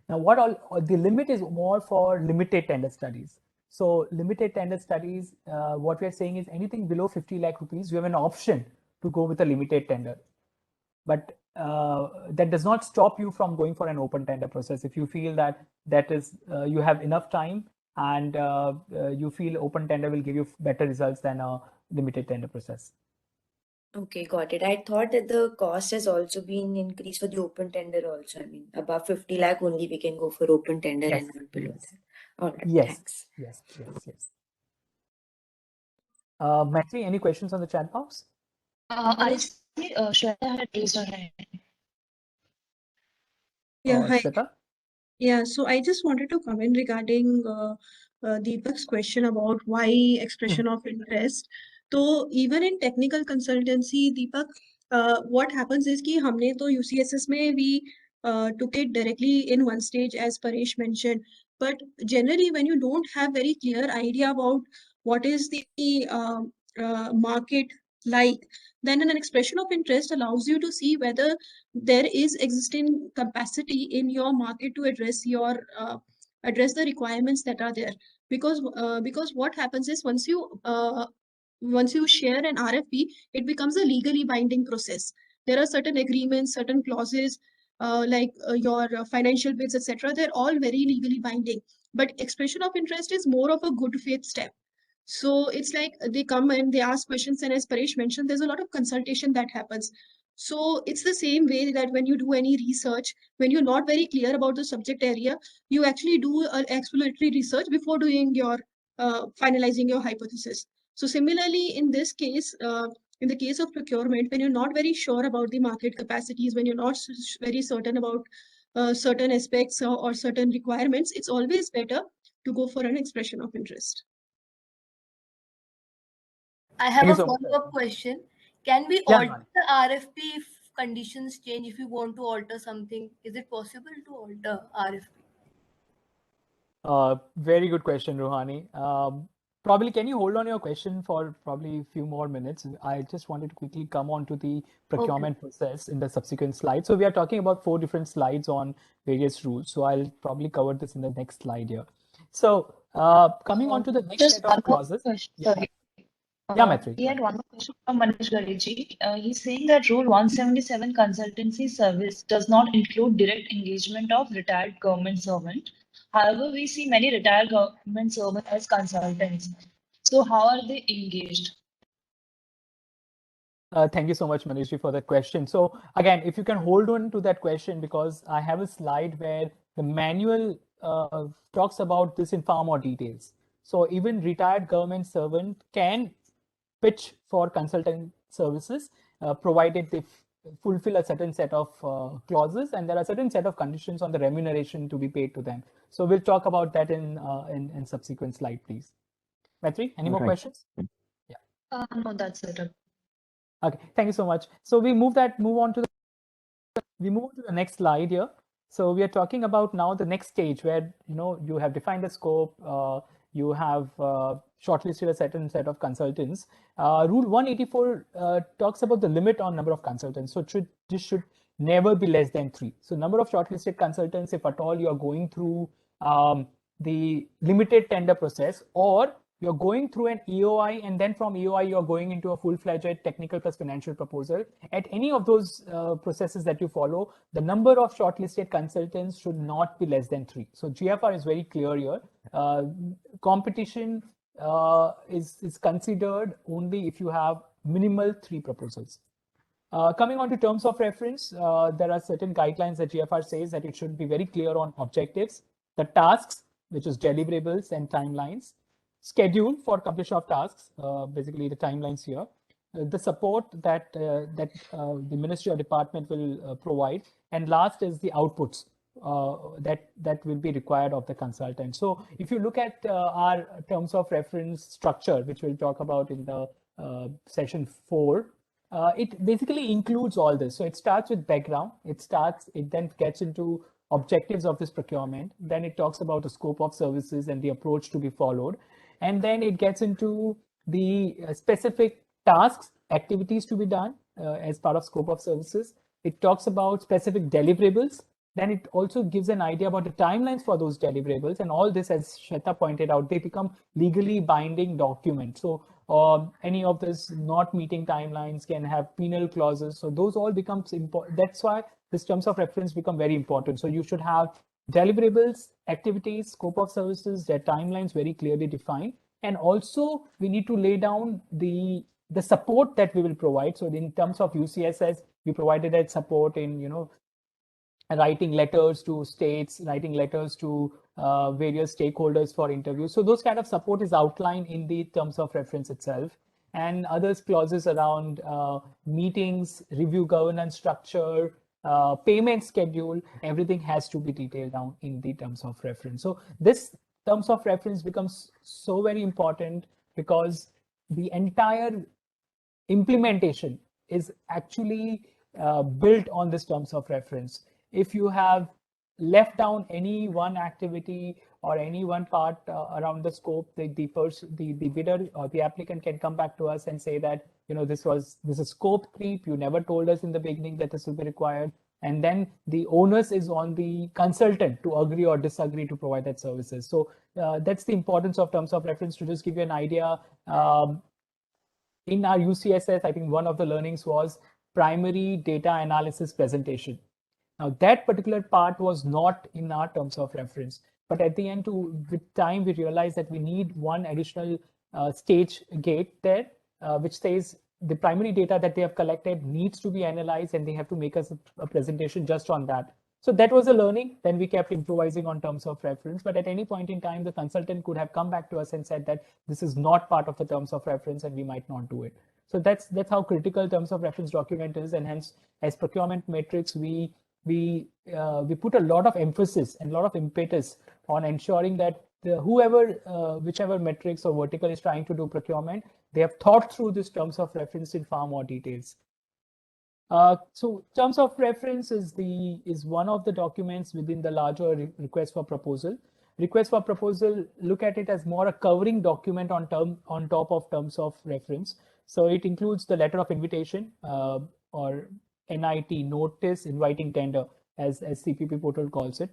Now, what all the limit is more for limited tender studies. So limited tender studies, what we are saying is anything below 50 lakh rupees, you have an option to go with a limited tender. But that does not stop you from going for an open tender process. If you feel that you have enough time and you feel open tender will give you better results than a limited tender process. Okay, got it. I thought that the cost has also been increased for the open tender also. I mean, above 50 lakh only we can go for open tender and not below that. All right, thanks. Yes. Matri, any questions on the chat box? I see Shweta had raised her hand. Yeah, hi. Shweta? Yeah, so I just wanted to comment regarding Deepak's question about why expression of interest. So even in technical consultancy, Deepak, what happens is कि हमने तो UCSS में we took it directly in one stage as Paresh mentioned. But generally, when you don't have very clear idea about what is the market like, then an expression of interest allows you to see whether there is existing capacity in your market to address your address the requirements that are there. Because what happens is once you share an RFP, it becomes a legally binding process. There are certain agreements, certain clauses, your financial bids, etc. They're all very legally binding. But expression of interest is more of a good faith step. So it's like they come and they ask questions, and as Paresh mentioned, there's a lot of consultation that happens. So it's the same way that when you do any research, when you're not very clear about the subject area, you actually do an exploratory research before doing your finalizing your hypothesis. So similarly, in this case, in the case of procurement, when you're not very sure about the market capacities, when you're not very certain about certain aspects or certain requirements, it's always better to go for an expression of interest. I have a follow-up question. Can we alter the RFP if conditions change? If you want to alter something, is it possible to alter RFP? Very good question, Rohani. Probably, can you hold on your question for probably a few more minutes? I just wanted to quickly come on to the procurement process in the subsequent slides. So we are talking about 4 different slides on various rules. So I'll probably cover this in the next slide here. So coming on to the next set of clauses. Sorry. Maitri. He had one more question from Manish Gareji. He's saying that Rule 177 consultancy service does not include direct engagement of retired government servant. However, we see many retired government servants as consultants. So how are they engaged? Thank you so much, Manish, for that question. So again, if you can hold on to that question, because I have a slide where the manual talks about this in far more details. So even retired government servant can pitch for consultant services, provided they fulfill a certain set of clauses, and there are certain set of conditions on the remuneration to be paid to them. So we'll talk about that in subsequent slide, please. Maitri, any more questions? Yeah. No, that's it. Okay, thank you so much. So we move on to the next slide here. So we are talking about now the next stage where you have defined the scope, you have shortlisted a certain set of consultants. Rule 184 talks about the limit on number of consultants. So this should never be less than 3. So number of shortlisted consultants, if at all you're going through the limited tender process, or you're going through an EOI, and then from EOI you're going into a full-fledged technical plus financial proposal. At any of those processes that you follow, the number of shortlisted consultants should not be less than 3. So GFR is very clear here. Competition is considered only if you have minimal 3 proposals. Coming on to terms of reference, there are certain guidelines that GFR says that it should be very clear on objectives, the tasks, which is deliverables and timelines, schedule for completion of tasks, basically the timelines here, the support that the ministry or department will provide, and last is the outputs that will be required of the consultant. So if you look at our terms of reference structure, which we'll talk about in the session 4, it basically includes all this. So it starts with background, it then gets into objectives of this procurement, then it talks about the scope of services and the approach to be followed, and then it gets into the specific tasks, activities to be done as part of scope of services. It talks about specific deliverables. Then it also gives an idea about the timelines for those deliverables, and all this, as Shweta pointed out, they become legally binding documents. So any of this not meeting timelines can have penal clauses. So those all becomes important. That's why these terms of reference become very important. So you should have deliverables, activities, scope of services, their timelines very clearly defined. And also we need to lay down the support that we will provide. So in terms of UCSS, we provided that support in, writing letters to states, writing letters to various stakeholders for interviews. So those kind of support is outlined in the terms of reference itself. And others clauses around meetings, review governance structure, payment schedule, everything has to be detailed down in the terms of reference. So this terms of reference becomes so very important because the entire implementation is actually built on this terms of reference. If you have left down any one activity or any one part around the scope, the bidder or the applicant can come back to us and say that, this is scope creep. You never told us in the beginning that this will be required. And then the onus is on the consultant to agree or disagree to provide that services. So that's the importance of terms of reference. To just give you an idea, in our UCSS, I think one of the learnings was primary data analysis presentation. Now that particular part was not in our terms of reference, but at the end, with time, we realized that we need one additional stage gate there, which says the primary data that they have collected needs to be analyzed, and they have to make us a presentation just on that. So that was a learning. Then we kept improvising on terms of reference, but at any point in time, the consultant could have come back to us and said that this is not part of the terms of reference and we might not do it. So that's how critical terms of reference document is, and hence as procurement metrics, we put a lot of emphasis and a lot of impetus on ensuring that whichever metrics or vertical is trying to do procurement, they have thought through this terms of reference in far more details. So terms of reference is one of the documents within the larger request for proposal. Request for proposal, look at it as more a covering document on top of terms of reference. So it includes the letter of invitation or NIT, notice inviting tender, as CPP portal calls it.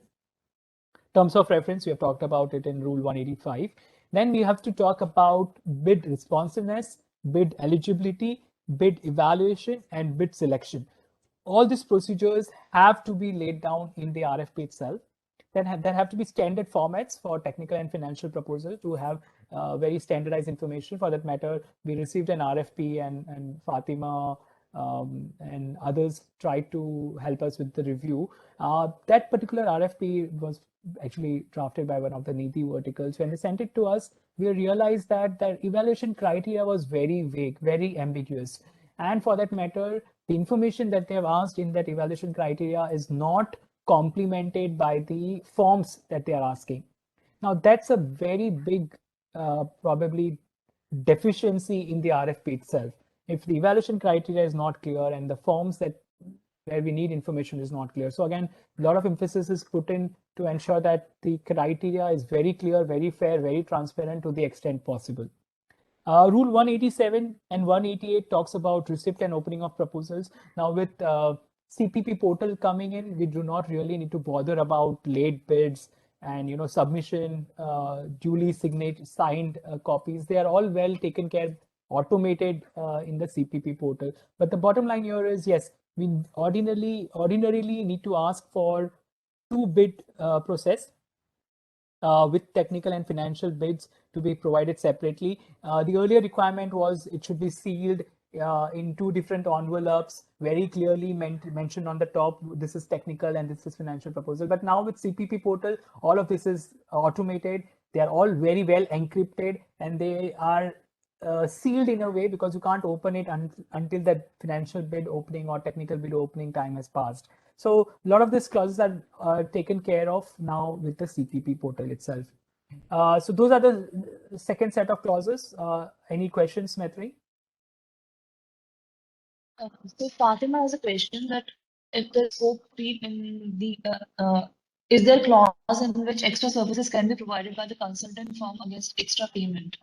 Terms of reference, we have talked about it in Rule 185. Then we have to talk about bid responsiveness, bid eligibility, bid evaluation, and bid selection. All these procedures have to be laid down in the RFP itself. Then there have to be standard formats for technical and financial proposal to have very standardized information. For that matter, we received an RFP and Fatima and others tried to help us with the review. That particular RFP was actually drafted by one of the Niti verticals. When they sent it to us, we realized that the evaluation criteria was very vague, very ambiguous. And for that matter, the information that they have asked in that evaluation criteria is not complemented by the forms that they are asking. Now, that's a very big, probably deficiency in the RFP itself. If the evaluation criteria is not clear and the forms where we need information is not clear. So again, a lot of emphasis is put in to ensure that the criteria is very clear, very fair, very transparent to the extent possible. Rule 187 and 188 talks about receipt and opening of proposals. Now with CPP portal coming in, we do not really need to bother about late bids and submission, duly signed copies. They are all well taken care, automated in the CPP portal. But the bottom line here is, yes, we ordinarily need to ask for 2 bid process with technical and financial bids to be provided separately. The earlier requirement was it should be sealed in 2 different envelopes, very clearly mentioned on the top, this is technical and this is financial proposal. But now with CPP portal, all of this is automated. They are all very well encrypted, and they are sealed in a way because you can't open it until the financial bid opening or technical bid opening time has passed. So a lot of these clauses are taken care of now with the CPP portal itself. So those are the second set of clauses. Any questions, Maitri? So Fatima has a question that if the scope creep in the is there a clause in which extra services can be provided by the consultant firm against extra payment?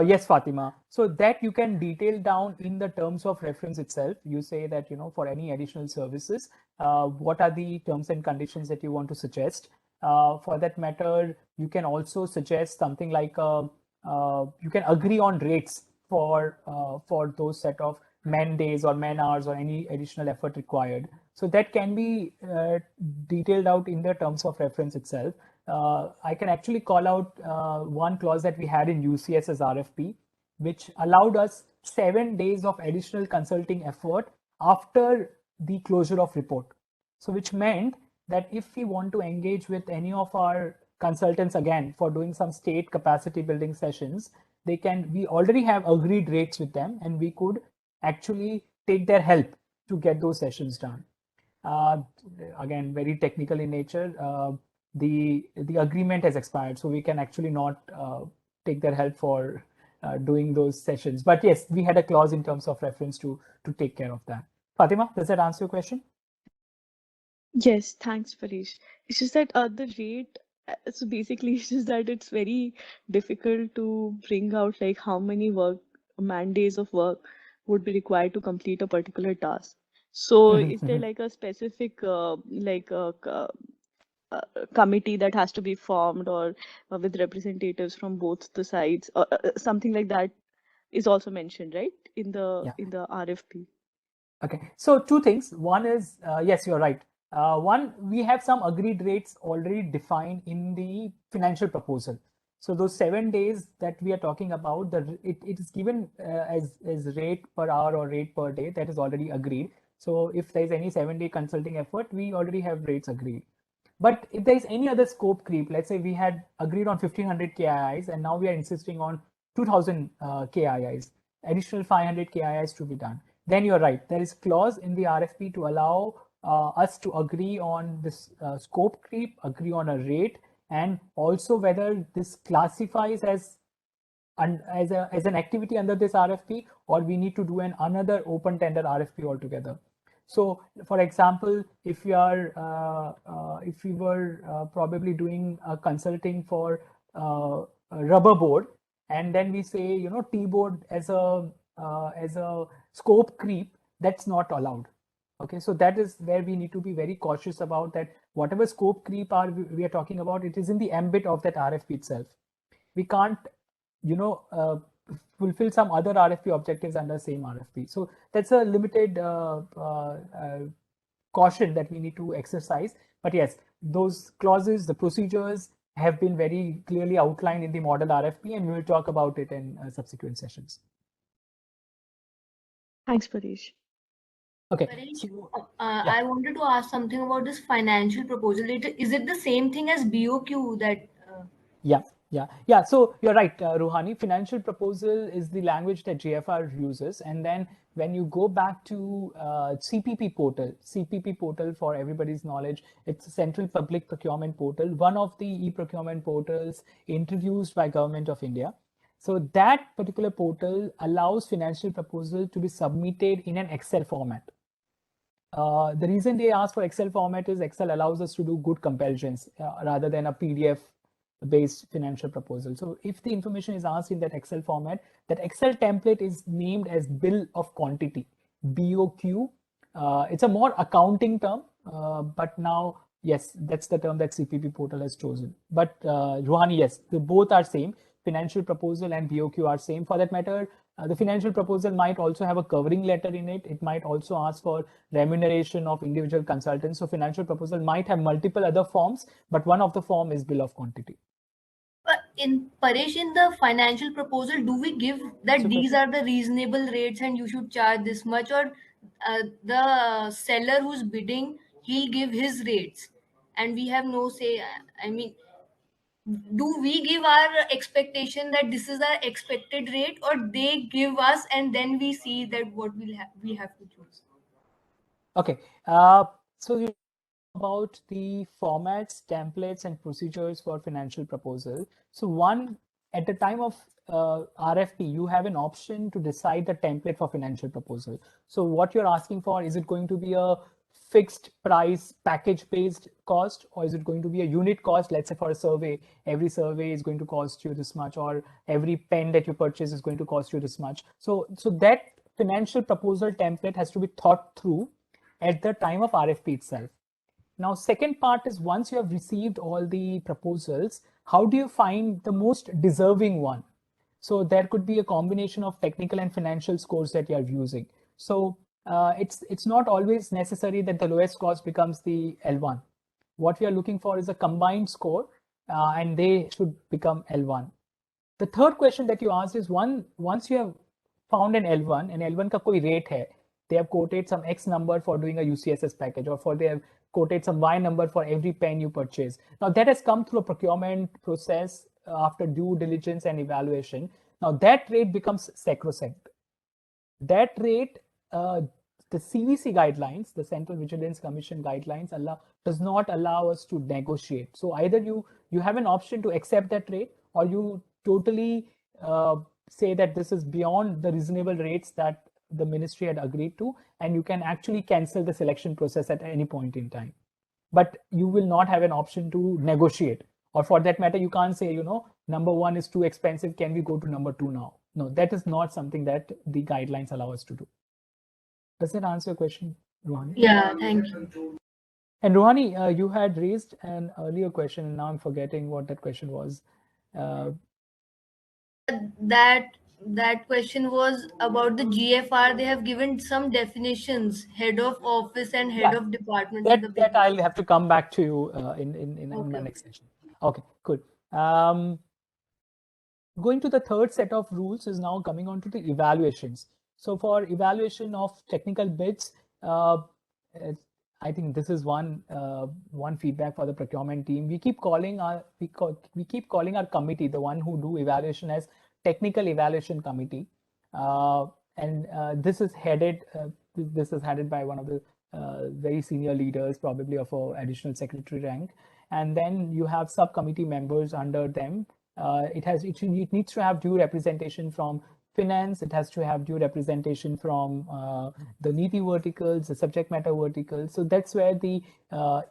Yes, Fatima. So that you can detail down in the terms of reference itself. You say that, for any additional services, what are the terms and conditions that you want to suggest? For that matter, you can also suggest something like you can agree on rates for those set of man days or man hours or any additional effort required. So that can be detailed out in the terms of reference itself. I can actually call out one clause that we had in UCS's RFP, which allowed us 7 days of additional consulting effort after the closure of report. So which meant that if we want to engage with any of our consultants again for doing some state capacity building sessions, we already have agreed rates with them, and we could actually take their help to get those sessions done. Again, very technical in nature. The agreement has expired, so we can actually not take their help for doing those sessions. But yes, we had a clause in terms of reference to take care of that. Fatima, does that answer your question? Yes, thanks, Paresh. It's just that the rate, so basically it's just that it's very difficult to bring out like how many man days of work would be required to complete a particular task. So is there like a specific committee that has to be formed, or with representatives from both the sides, or something like that is also mentioned, right, in the RFP? Okay, so 2 things. One is, yes, you're right. One, we have some agreed rates already defined in the financial proposal. So those 7 days that we are talking about, it is given as rate per hour or rate per day, that is already agreed. So if there is any 7-day consulting effort, we already have rates agreed. But if there is any other scope creep, let's say we had agreed on 1500 KIIs and now we are insisting on 2000 KIIs, additional 500 KIIs to be done, then you're right. There is clause in the RFP to allow us to agree on this scope creep, agree on a rate, and also whether this classifies as an activity under this RFP, or we need to do another open tender RFP altogether. So, for example, if we were probably doing consulting for a rubber board, and then we say, T-board as a scope creep, that's not allowed. Okay, so that is where we need to be very cautious about that. Whatever scope creep we are talking about, it is in the ambit of that RFP itself. We can't, fulfill some other RFP objectives under same RFP. So that's a limited caution that we need to exercise. But yes, those clauses, the procedures have been very clearly outlined in the model RFP, and we will talk about it in subsequent sessions. Thanks, Paresh. Okay. Paresh, I wanted to ask something about this financial proposal. Is it the same thing as BOQ that? Yeah. So you're right, Ruhani. Financial proposal is the language that GFR uses, and then when you go back to CPP portal, for everybody's knowledge, it's a Central Public Procurement Portal, one of the e-procurement portals introduced by Government of India. So that particular portal allows financial proposal to be submitted in an Excel format. The reason they ask for Excel format is Excel allows us to do good comparisons rather than a PDF based financial proposal. So if the information is asked in that Excel format, that Excel template is named as bill of quantity, BOQ, It's a more accounting term, but now, yes, that's the term that CPP portal has chosen. But Ruhani, yes, both are same. Financial proposal and BOQ are same. For that matter, the financial proposal might also have a covering letter in it. It might also ask for remuneration of individual consultants. So financial proposal might have multiple other forms, but one of the form is bill of quantity. In Paresh, in the financial proposal, do we give that these are the reasonable rates and you should charge this much, or the seller who's bidding, he'll give his rates and we have no say? I mean, do we give our expectation that this is our expected rate, or they give us and then we see that what we have to choose? Okay, so you about the formats, templates, and procedures for financial proposal. So one, at the time of RFP, you have an option to decide the template for financial proposal. So what you're asking for, is it going to be a fixed price package based cost, or is it going to be a unit cost? Let's say for a survey, every survey is going to cost you this much, or every pen that you purchase is going to cost you this much. So that financial proposal template has to be thought through at the time of RFP itself. Now, second part is, once you have received all the proposals, how do you find the most deserving one? So there could be a combination of technical and financial scores that you are using. So it's not always necessary that the lowest cost becomes the L1. What we are looking for is a combined score, and they should become L1. The third question that you asked is, once you have found an L1 and L1 ka koi rate hai, they have quoted some X number for doing a UCSS package, or for they have quoted some Y number for every pen you purchase. Now that has come through a procurement process after due diligence and evaluation. Now that rate becomes sacrosanct. That rate, the CVC guidelines, the Central Vigilance Commission guidelines, does not allow us to negotiate. So either you have an option to accept that rate, or you totally say that this is beyond the reasonable rates that the ministry had agreed to, and you can actually cancel the selection process at any point in time. But you will not have an option to negotiate, or for that matter, you can't say, number one is too expensive, can we go to number two now? No, that is not something that the guidelines allow us to do. Does that answer your question, Ruhani? Yeah, thank you. And Ruhani, you had raised an earlier question, and now I'm forgetting what that question was. That question was about the GFR. They have given some definitions: head of office and head of department. That I'll have to come back to you in my next session. Okay, good. Going to the third set of rules is now coming on to the evaluations. So for evaluation of technical bids, I think this is one feedback for the procurement team. We keep calling our committee, the one who do evaluation, as technical evaluation committee, and this is headed by one of the very senior leaders, probably of a additional secretary rank, and then you have subcommittee members under them. It needs to have due representation from finance. It has to have due representation from the Niti verticals, the subject matter verticals. So that's where the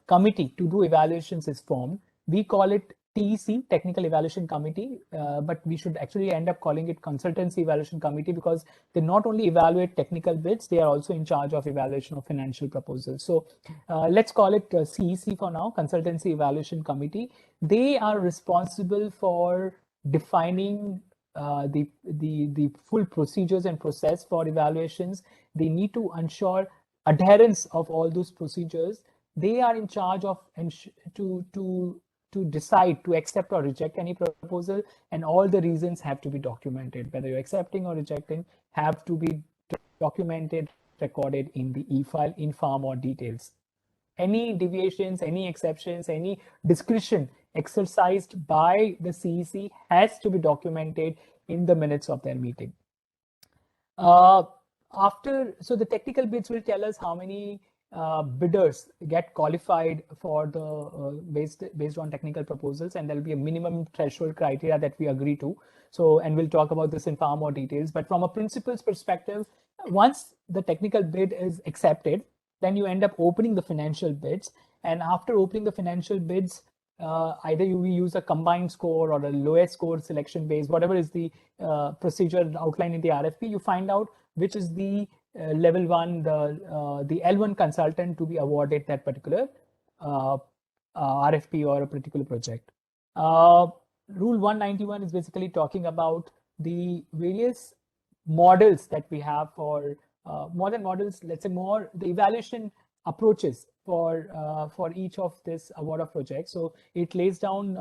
committee to do evaluations is formed. We call it TEC, Technical Evaluation Committee, but we should actually end up calling it Consultancy Evaluation Committee, because they not only evaluate technical bids, they are also in charge of evaluation of financial proposals. So let's call it CEC for now, Consultancy Evaluation Committee. They are responsible for defining the full procedures and process for evaluations. They need to ensure adherence of all those procedures. They are in charge of to decide to accept or reject any proposal, and all the reasons have to be documented. Whether you're accepting or rejecting have to be documented, recorded in the e-file in far more details. Any deviations, any exceptions, any discretion exercised by the CEC has to be documented in the minutes of their meeting. So the technical bids will tell us how many bidders get qualified for the based on technical proposals, and there will be a minimum threshold criteria that we agree to. So, and we'll talk about this in far more details. But from a principal's perspective, once the technical bid is accepted, then you end up opening the financial bids. And after opening the financial bids, either we use a combined score or a lowest score selection base, whatever is the procedure outlined in the RFP, you find out which is the level 1, the L1 consultant to be awarded that particular RFP or a particular project. Rule 191 is basically talking about the various models that we have for more than models, let's say more the evaluation approaches for each of this award of projects. So it lays down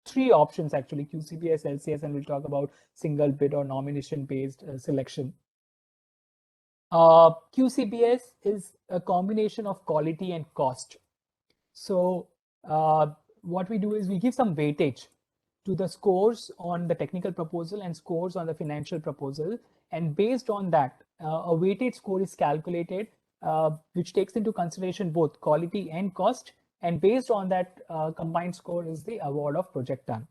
three options actually: QCBS, LCS, and we'll talk about single bid or nomination based selection. QCBS is a combination of quality and cost. So what we do is we give some weightage to the scores on the technical proposal and scores on the financial proposal. And based on that, a weighted score is calculated, which takes into consideration both quality and cost. And based on that combined score is the award of project done.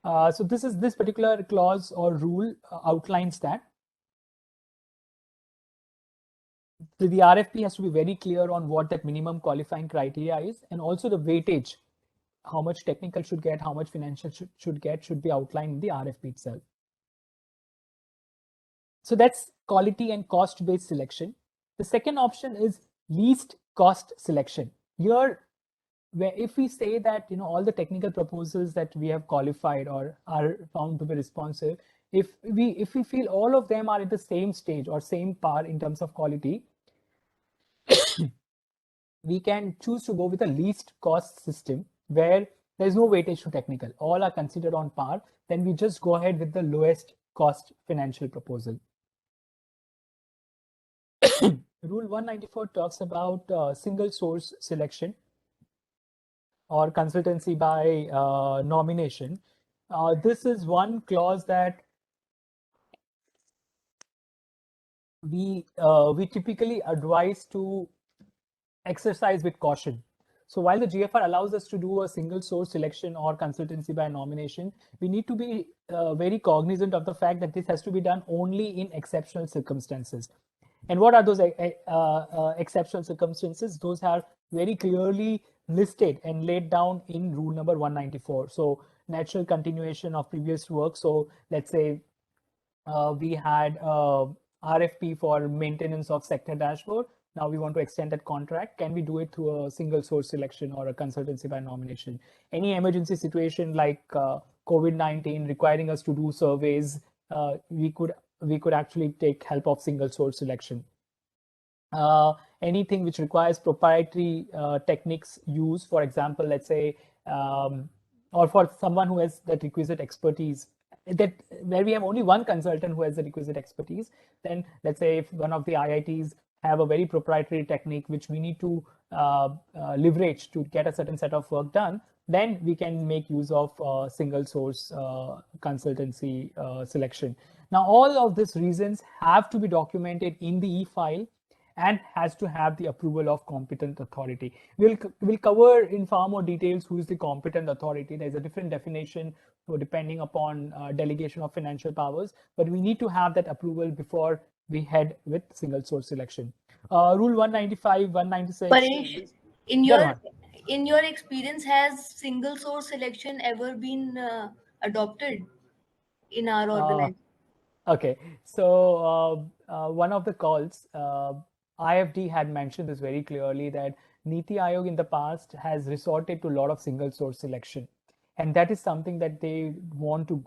So this particular clause or rule outlines that. So the RFP has to be very clear on what that minimum qualifying criteria is, and also the weightage, how much technical should get, how much financial should get, should be outlined in the RFP itself. So that's quality and cost based selection. The second option is least cost selection. Here, where if we say that all the technical proposals that we have qualified or are found to be responsive, if we feel all of them are at the same stage or same par in terms of quality, we can choose to go with a least cost system where there's no weightage to technical, all are considered on par. Then we just go ahead with the lowest cost financial proposal. Rule 194 talks about single source selection or consultancy by nomination. This is one clause that we typically advise to exercise with caution. So while the GFR allows us to do a single source selection or consultancy by nomination, we need to be very cognizant of the fact that this has to be done only in exceptional circumstances. And what are those exceptional circumstances? Those are very clearly listed and laid down in rule number 194. So natural continuation of previous work. So let's say we had RFP for maintenance of sector dashboard. Now we want to extend that contract. Can we do it through a single source selection or a consultancy by nomination? Any emergency situation like COVID-19 requiring us to do surveys, we could actually take help of single source selection. Anything which requires proprietary techniques used, for example, let's say, or for someone who has that requisite expertise, that where we have only one consultant who has the requisite expertise, then let's say if one of the IITs have a very proprietary technique which we need to leverage to get a certain set of work done, then we can make use of single source consultancy selection. Now, all of these reasons have to be documented in the e-file and has to have the approval of competent authority. We'll cover in far more details who is the competent authority. There's a different definition depending upon delegation of financial powers, but we need to have that approval before we head with single source selection. Rule 195, 196. Paresh, in your experience, has single source selection ever been adopted in our organization? Okay, so one of the calls, IFD had mentioned this very clearly, that Niti Aayog in the past has resorted to a lot of single source selection, and that is something that they want to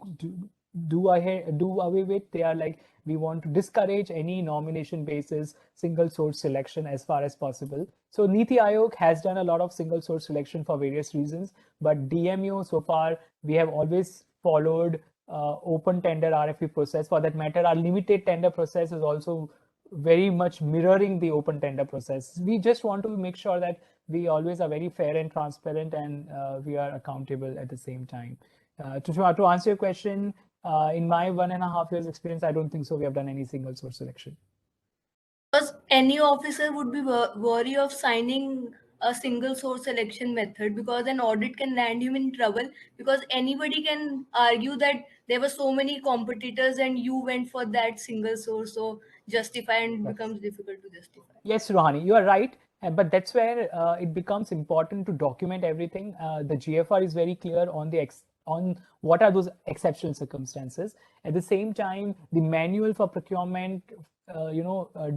do away with. They are like, we want to discourage any nomination basis single source selection as far as possible. So Niti Aayog has done a lot of single source selection for various reasons, but DMO so far we have always followed open tender RFP process. For that matter, our limited tender process is also very much mirroring the open tender process. We just want to make sure that we always are very fair and transparent, and we are accountable at the same time. To answer your question, in my 1.5 years experience, I don't think so we have done any single source selection. Because any officer would be worried of signing a single source selection method, because an audit can land him in trouble, because anybody can argue that there were so many competitors and you went for that single source, so justify, and it becomes difficult to justify. Yes, Rohani, you are right. But that's where it becomes important to document everything. The GFR is very clear on the on what are those exceptional circumstances. At the same time, the manual for procurement,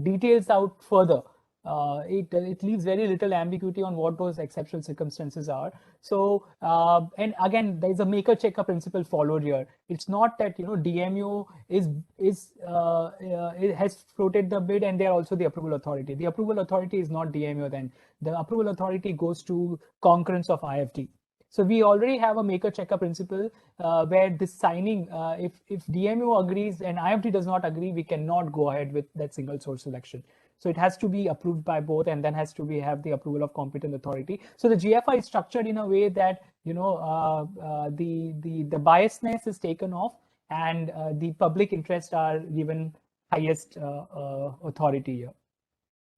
details out further. It leaves very little ambiguity on what those exceptional circumstances are. So, and again, there is a maker-checker principle followed here. It's not that DMO it has floated the bid and they are also the approval authority. The approval authority is not DMO. Then the approval authority goes to concurrence of IFT. So we already have a maker-checker principle where this signing, if DMO agrees and IFT does not agree, we cannot go ahead with that single source selection. So it has to be approved by both, and then has to have the approval of competent authority. So the GFR is structured in a way that the biasness is taken off, and the public interest are given highest authority here.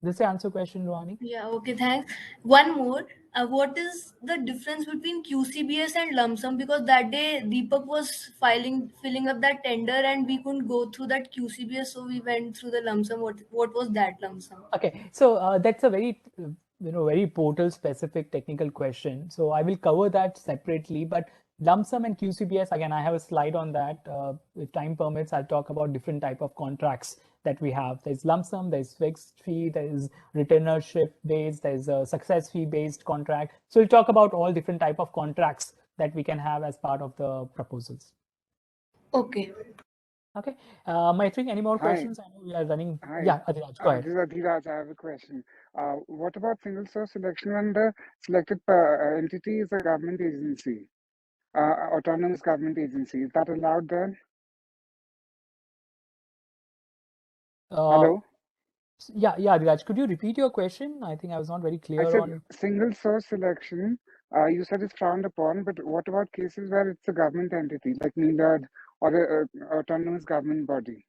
Does that answer question, Rohani? Yeah, okay, thanks. One more. What is the difference between Qcbs and Lumpsum? Because that day Deepak was filling up that tender and we couldn't go through that Qcbs, so we went through the Lumpsum. What was that Lumpsum? Okay, so that's a very very portal specific technical question. So I will cover that separately, but Lumpsum and Qcbs, again, I have a slide on that. If time permits, I'll talk about different type of contracts that we have. There's Lumpsum, there's fixed fee, there's retainership based, there's a success fee based contract. So we'll talk about all different type of contracts that we can have as part of the proposals. Okay. Okay, Maitri, any more questions? I know we are running. Hi. Yeah, Adhiraj, go ahead. This is Adhiraj. I have a question. What about single source selection when the selected entity is a government agency, autonomous government agency? Is that allowed then? Hello? Yeah, Adhiraj, could you repeat your question? I think I was not very clear I said on. Single source selection, you said it's frowned upon, but what about cases where it's a government entity like NILAD or an autonomous government body?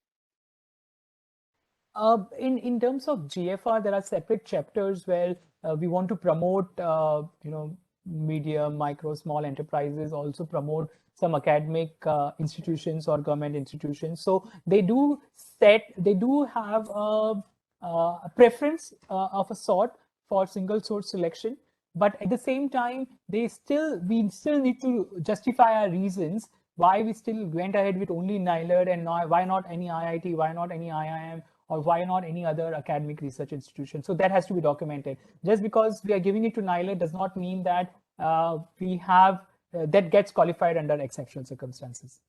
In terms of GFR, there are separate chapters where we want to promote, medium, micro, small enterprises, also promote some academic institutions or government institutions. So they do have a preference of a sort for single source selection, but at the same time, we still need to justify our reasons why we still went ahead with only NILAD and why not any IIT, why not any IIM, or why not any other academic research institution. So that has to be documented. Just because we are giving it to NILAD does not mean that we have that gets qualified under exceptional circumstances.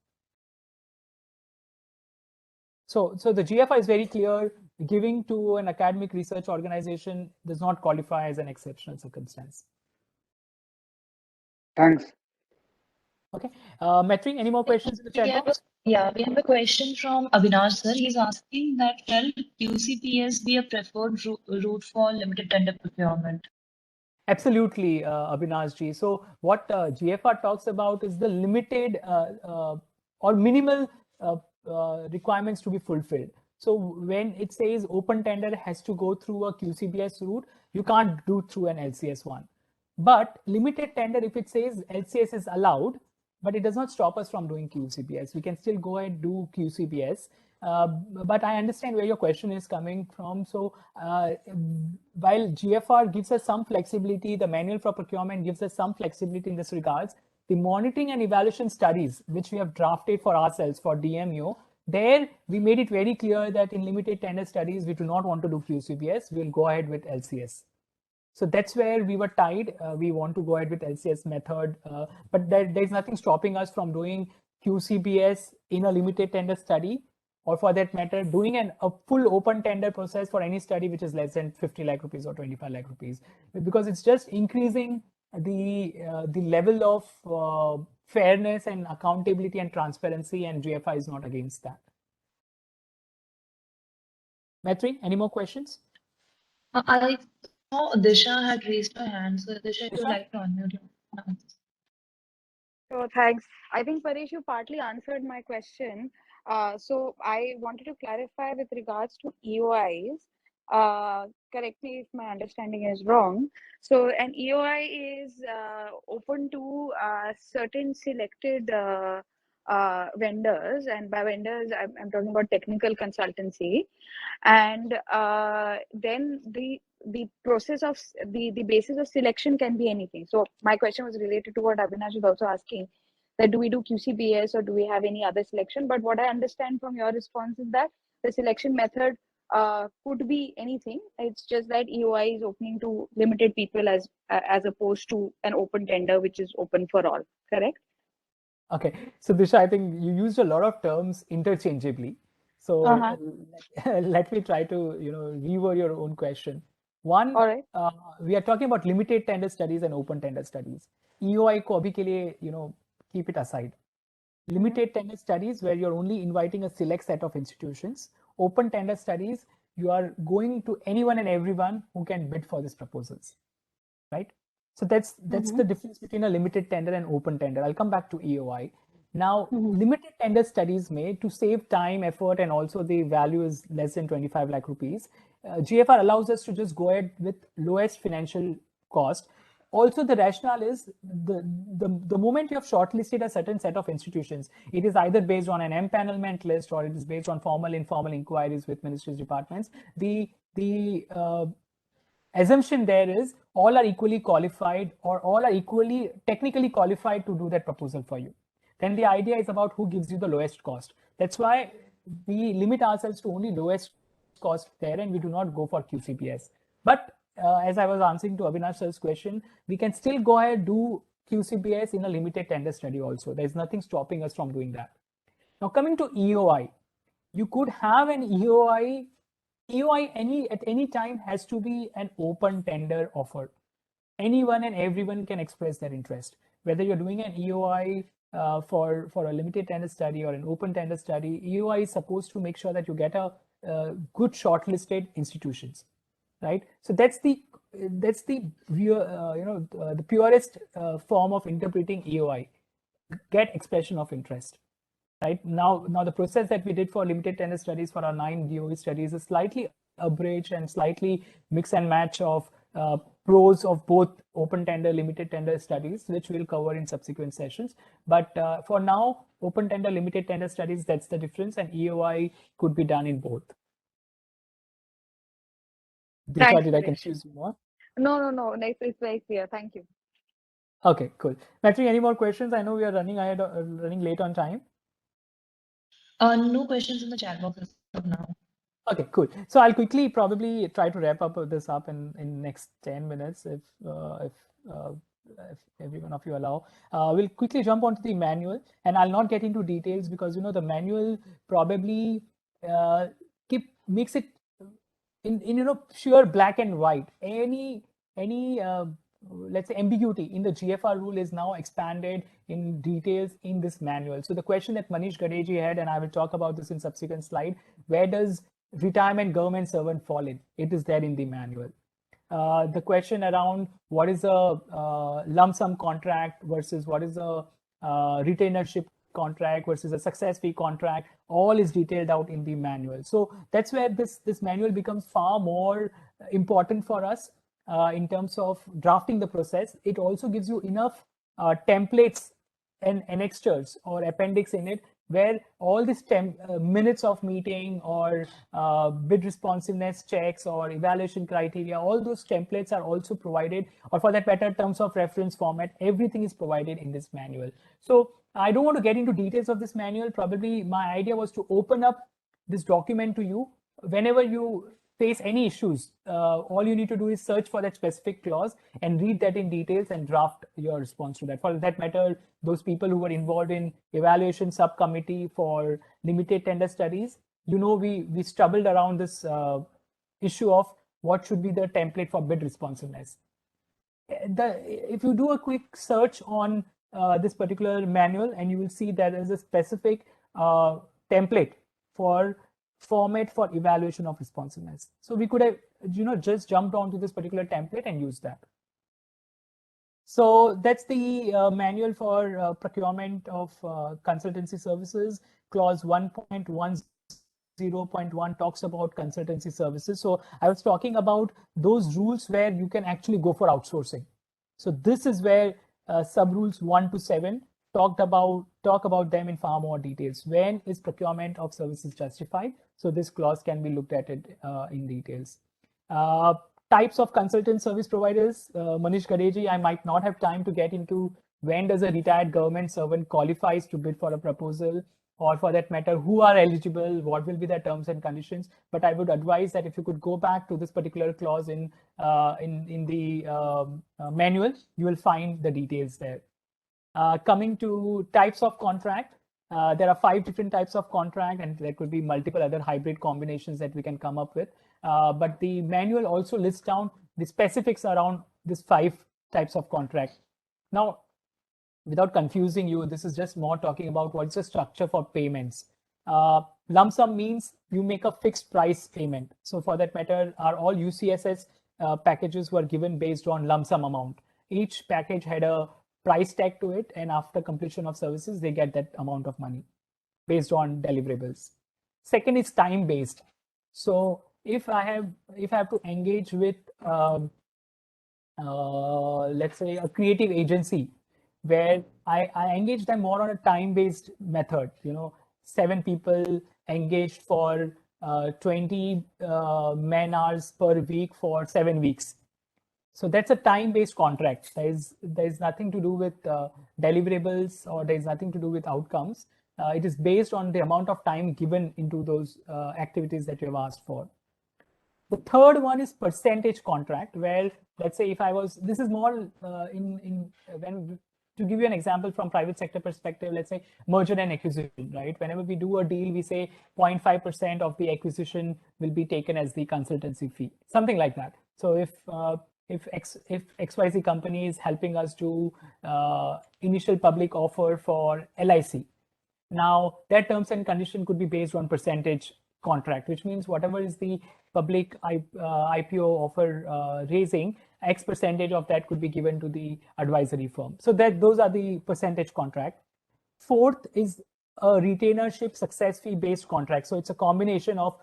So the GFR is very clear. Giving to an academic research organization does not qualify as an exceptional circumstance. Thanks. Okay, Maitri, any more questions in the chat box? Yeah, we have a question from Avinash sir. He's asking that shall Qcps be a preferred route for limited tender procurement? Absolutely, Avinash ji. So what GFR talks about is the limited or minimal requirements to be fulfilled. So when it says open tender has to go through a Qcbs route, you can't do through an LCS one. But limited tender, if it says LCS is allowed, but it does not stop us from doing Qcbs. We can still go ahead and do Qcbs. But I understand where your question is coming from. So while GFR gives us some flexibility, the manual for procurement gives us some flexibility in this regards. The monitoring and evaluation studies, which we have drafted for ourselves for DMO, there we made it very clear that in limited tender studies, we do not want to do Qcbs. We'll go ahead with LCS. So that's where we were tied. We want to go ahead with LCS method, but there's nothing stopping us from doing Qcbs in a limited tender study, or for that matter, doing a full open tender process for any study which is less than 50 lakh rupees or 25 lakh rupees, because it's just increasing the level of fairness and accountability and transparency, and GFI is not against that. Maitri, any more questions? I saw Disha had raised her hand, so Disha, if you'd like to unmute your hand. So thanks. I think Paresh, you partly answered my question. So I wanted to clarify with regards to EOIs. Correct me if my understanding is wrong. So an EOI is open to certain selected vendors, and by vendors I'm talking about technical consultancy, and then the process of the basis of selection can be anything. So my question was related to what Avinash is also asking, that do we do QCBS or do we have any other selection? But what I understand from your response is that the selection method could be anything. It's just that EOI is opening to limited people as opposed to an open tender, which is open for all. Correct? Okay, so Disha, I think you used a lot of terms interchangeably. So let me try to reword your own question. One, all right. We are talking about limited tender studies and open tender studies. EOI को अभी के लिए keep it aside. Limited tender studies where you're only inviting a select set of institutions. Open tender studies, you are going to anyone and everyone who can bid for these proposals, right? So that's the difference between a limited tender and open tender. I'll come back to EOI. Now, limited tender studies made to save time, effort, and also the value is less than 25 lakh rupees. GFR allows us to just go ahead with lowest financial cost. Also, the rationale is the moment you have shortlisted a certain set of institutions, it is either based on an empanelment list or it is based on formal, informal inquiries with ministries, departments. The assumption there is all are equally qualified or all are equally technically qualified to do that proposal for you. Then the idea is about who gives you the lowest cost. That's why we limit ourselves to only lowest cost there and we do not go for QCBS. But as I was answering to Avinash sir's question, we can still go ahead and do QCBS in a limited tender study also. There's nothing stopping us from doing that. Now coming to EOI, you could have an EOI at any time has to be an open tender offer. Anyone and everyone can express their interest. Whether you're doing an EOI for a limited tender study or an open tender study, EOI is supposed to make sure that you get a good shortlisted institutions, right? So that's the purest form of interpreting EOI. Get expression of interest. Right now the process that we did for limited tender studies for our 9 DOE studies is slightly abridged and slightly mix and match of pros of both open tender, limited tender studies, which we'll cover in subsequent sessions. But for now, open tender, limited tender studies, that's the difference, and EOI could be done in both. Disha, did I confuse you more? No. It's very clear. Thank you. Okay, cool. Matri, any more questions? I know we are running late on time. No questions in the chat box as of now. Okay, cool. So I'll quickly probably try to wrap up this up in next 10 minutes if every one of you allow. We'll quickly jump onto the manual, and I'll not get into details because the manual probably makes it in pure black and white. Any let's say ambiguity in the GFR rule is now expanded in details in this manual. So the question that Manish Gadeji had, and I will talk about this in subsequent slide, where does retirement government servant fall in? It is there in the manual. The question around what is a lump sum contract versus what is a retainership contract versus a success fee contract, all is detailed out in the manual. So that's where this manual becomes far more important for us. In terms of drafting the process. It also gives you enough templates and annexures or appendix in it where all these minutes of meeting or bid responsiveness checks or evaluation criteria, all those templates are also provided, or for that matter, terms of reference format, everything is provided in this manual. So I don't want to get into details of this manual. Probably my idea was to open up this document to you. Whenever you face any issues, all you need to do is search for that specific clause and read that in details and draft your response to that. For that matter, those people who were involved in evaluation subcommittee for limited tender studies, we stumbled around this issue of what should be the template for bid responsiveness. If you do a quick search on this particular manual, and you will see that there is a specific template for format for evaluation of responsiveness. So we could have just jumped onto this particular template and used that. So that's the manual for procurement of consultancy services. Clause 1.10.1 talks about consultancy services. So I was talking about those rules where you can actually go for outsourcing. So this is where sub rules 1 to 7 talk about them in far more details. When is procurement of services justified? So this clause can be looked at it in details. Types of consultant service providers, Manish Gadeji, I might not have time to get into when does a retired government servant qualifies to bid for a proposal, or for that matter, who are eligible, what will be the terms and conditions. But I would advise that if you could go back to this particular clause in the manual, you will find the details there. Coming to types of contract, there are 5 different types of contract, and there could be multiple other hybrid combinations that we can come up with. But the manual also lists down the specifics around these 5 types of contract. Now, without confusing you, this is just more talking about what's the structure for payments. Lump sum means you make a fixed price payment. So for that matter, all UCSS packages were given based on lump sum amount. Each package had a price tag to it, and after completion of services, they get that amount of money based on deliverables. Second is time based. So if I have to engage with let's say a creative agency, where I engage them more on a time-based method, 7 people engaged for 20 man hours per week for 7 weeks. So that's a time-based contract. There is nothing to do with deliverables, or there is nothing to do with outcomes. It is based on the amount of time given into those activities that you have asked for. The third one is percentage contract, where let's say if I was, this is more to give you an example from private sector perspective, let's say merger and acquisition, right? Whenever we do a deal, we say 0.5% of the acquisition will be taken as the consultancy fee, something like that. So if XYZ company is helping us do initial public offer for LIC, now their terms and condition could be based on percentage contract, which means whatever is the public IPO offer raising, X percentage of that could be given to the advisory firm. So those are the percentage contract. Fourth is a retainership success fee based contract. So it's a combination of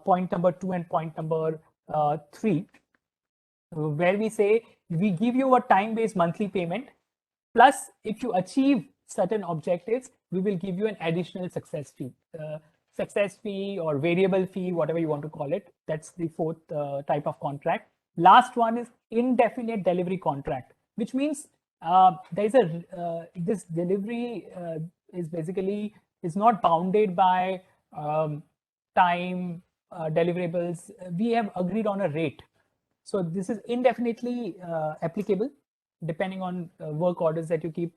point number 2 and point number 3, where we say we give you a time-based monthly payment, plus if you achieve certain objectives, we will give you an additional success fee or variable fee, whatever you want to call it. That's the 4th type of contract. Last one is indefinite delivery contract, which means there is this delivery is not bounded by time, deliverables. We have agreed on a rate. So this is indefinitely applicable depending on work orders that you keep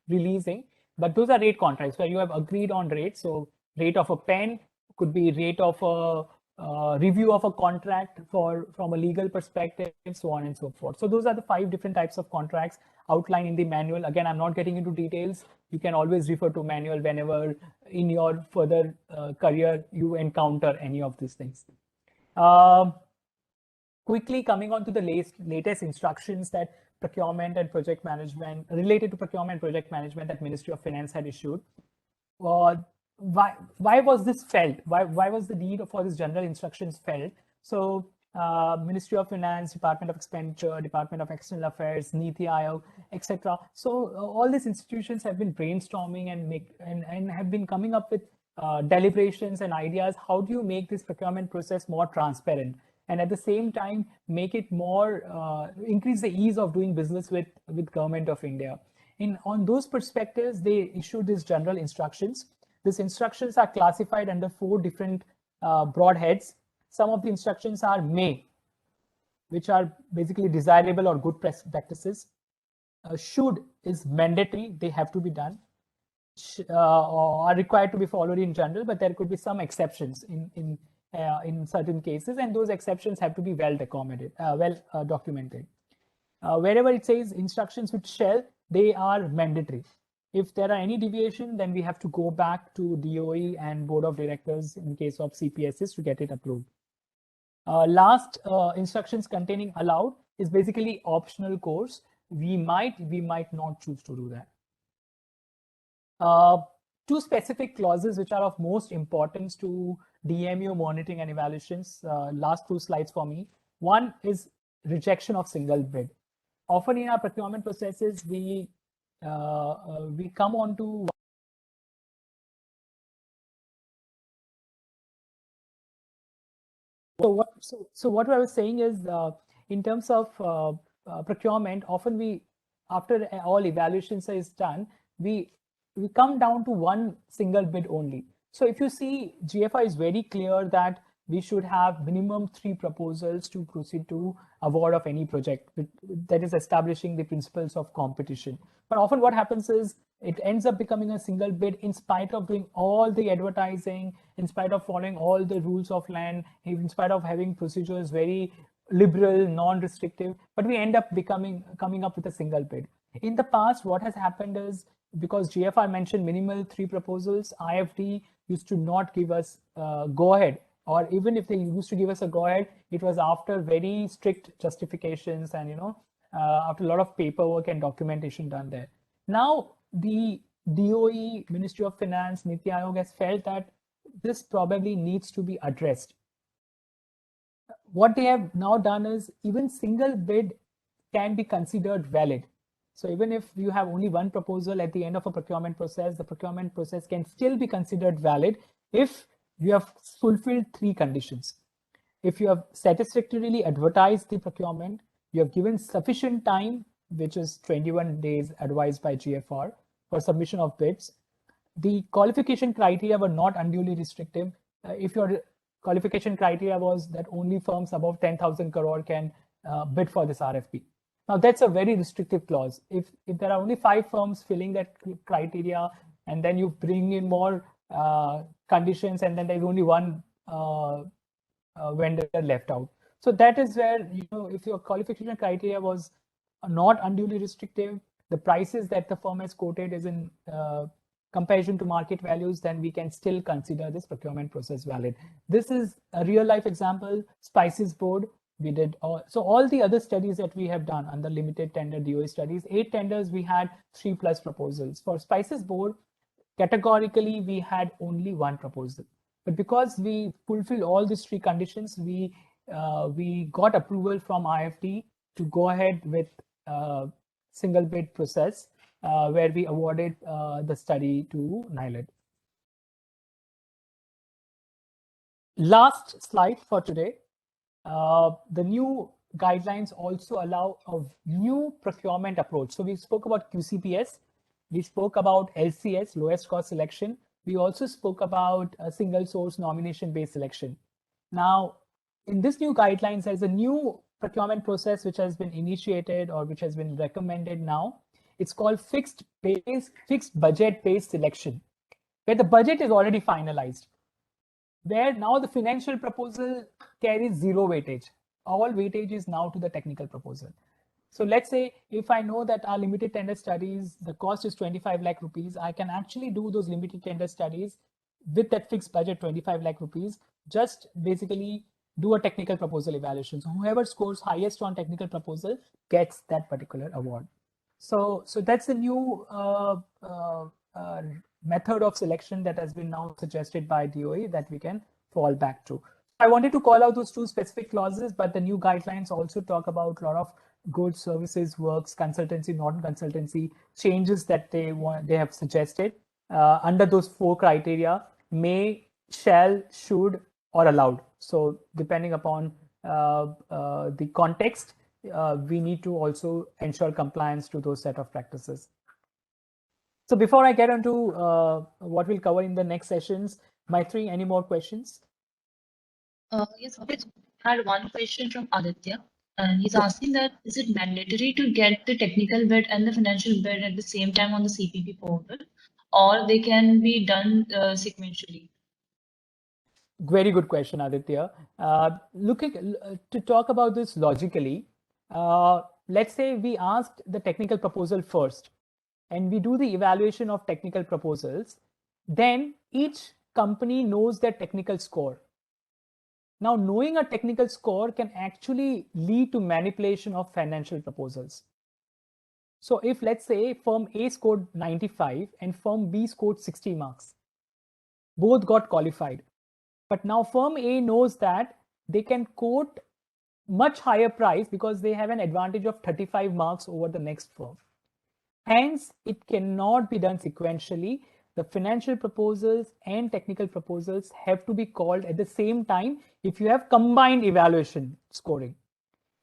releasing. But those are rate contracts where you have agreed on rates. So rate of a pen could be rate of a review of a contract from a legal perspective, so on and so forth. So those are the 5 different types of contracts outlined in the manual. Again, I'm not getting into details. You can always refer to manual whenever in your further career you encounter any of these things. Quickly coming on to the latest instructions that procurement and project management, related to procurement and project management, that Ministry of Finance had issued. Why was this felt? Why was the need for this general instructions felt? So Ministry of Finance, Department of Expenditure, Department of External Affairs, Niti Aayog, etc. So all these institutions have been brainstorming and have been coming up with deliberations and ideas. How do you make this procurement process more transparent, and at the same time make it more increase the ease of doing business with Government of India? On those perspectives, they issued these general instructions. These instructions are classified under 4 different broad heads. Some of the instructions are may, which are basically desirable or good practices. Should is mandatory, they have to be done, or are required to be followed in general, but there could be some exceptions in certain cases, and those exceptions have to be well documented. Wherever it says instructions which shall, they are mandatory. If there are any deviation, then we have to go back to DOE and Board of Directors in case of CPSs to get it approved. Last, instructions containing allowed is basically optional course. We might not choose to do that. 2 specific clauses which are of most importance to DMU monitoring and evaluations. Last 2 slides for me. One is rejection of single bid. Often in our procurement processes, we come on to so what I was saying is in terms of procurement, often we after all evaluations is done, we come down to one single bid only. So if you see, GFR is very clear that we should have minimum 3 proposals to proceed to award of any project. That is establishing the principles of competition. But often what happens is it ends up becoming a single bid in spite of doing all the advertising, in spite of following all the rules of land, in spite of having procedures very liberal, non-restrictive, but we end up coming up with a single bid. In the past, what has happened is, because GFR mentioned minimal 3 proposals, IFD used to not give us go ahead, or even if they used to give us a go ahead, it was after very strict justifications and after a lot of paperwork and documentation done there. Now the DOE, Ministry of Finance, Niti Aayog has felt that this probably needs to be addressed. What they have now done is even single bid can be considered valid. So even if you have only one proposal at the end of a procurement process, the procurement process can still be considered valid if you have fulfilled 3 conditions. If you have satisfactorily advertised the procurement, you have given sufficient time, which is 21 days advised by GFR, for submission of bids. The qualification criteria were not unduly restrictive. If your qualification criteria was that only firms above 10,000 crore can bid for this RFP. Now that's a very restrictive clause. If there are only 5 firms filling that criteria, and then you bring in more conditions, and then there's only one vendor left out. So that is where, if your qualification criteria was not unduly restrictive, the prices that the firm has quoted is in comparison to market values, then we can still consider this procurement process valid. This is a real life example, Spices Board. We did so all the other studies that we have done under limited tender DOE studies, 8 tenders, we had 3+ proposals. For Spices Board, categorically, we had only 1 proposal. But because we fulfilled all these 3 conditions, we got approval from IFD to go ahead with single bid process, where we awarded the study to NILED. Last slide for today. The new guidelines also allow a new procurement approach. So we spoke about Qcbs, we spoke about LCS, lowest cost selection. We also spoke about a single source nomination based selection. Now, in this new guidelines, there's a new procurement process which has been initiated or which has been recommended now. It's called fixed budget based selection, where the budget is already finalized, where now the financial proposal carries 0 weightage. All weightage is now to the technical proposal. So let's say if I know that our limited tender studies, the cost is 25 lakh rupees, I can actually do those limited tender studies with that fixed budget 25 lakh rupees, just basically do a technical proposal evaluation. So whoever scores highest on technical proposal gets that particular award. So that's a new method of selection that has been now suggested by DOE that we can fall back to. I wanted to call out those 2 specific clauses, but the new guidelines also talk about a lot of goods, services, works, consultancy, non-consultancy changes that they have suggested under those 4 criteria: may, shall, should, or allowed. So depending upon the context, we need to also ensure compliance to those set of practices. So before I get into what we'll cover in the next sessions, Maitri, any more questions? Yes, I had one question from Aditya, and he's asking that is it mandatory to get the technical bid and the financial bid at the same time on the CPP portal, or they can be done sequentially? Very good question, Aditya. To talk about this logically, let's say we asked the technical proposal first, and we do the evaluation of technical proposals, then each company knows their technical score. Now, knowing a technical score can actually lead to manipulation of financial proposals. So if, let's say, firm A scored 95 and firm B scored 60 marks, both got qualified. But now firm A knows that they can quote much higher price because they have an advantage of 35 marks over the next firm. Hence, it cannot be done sequentially. The financial proposals and technical proposals have to be called at the same time if you have combined evaluation scoring.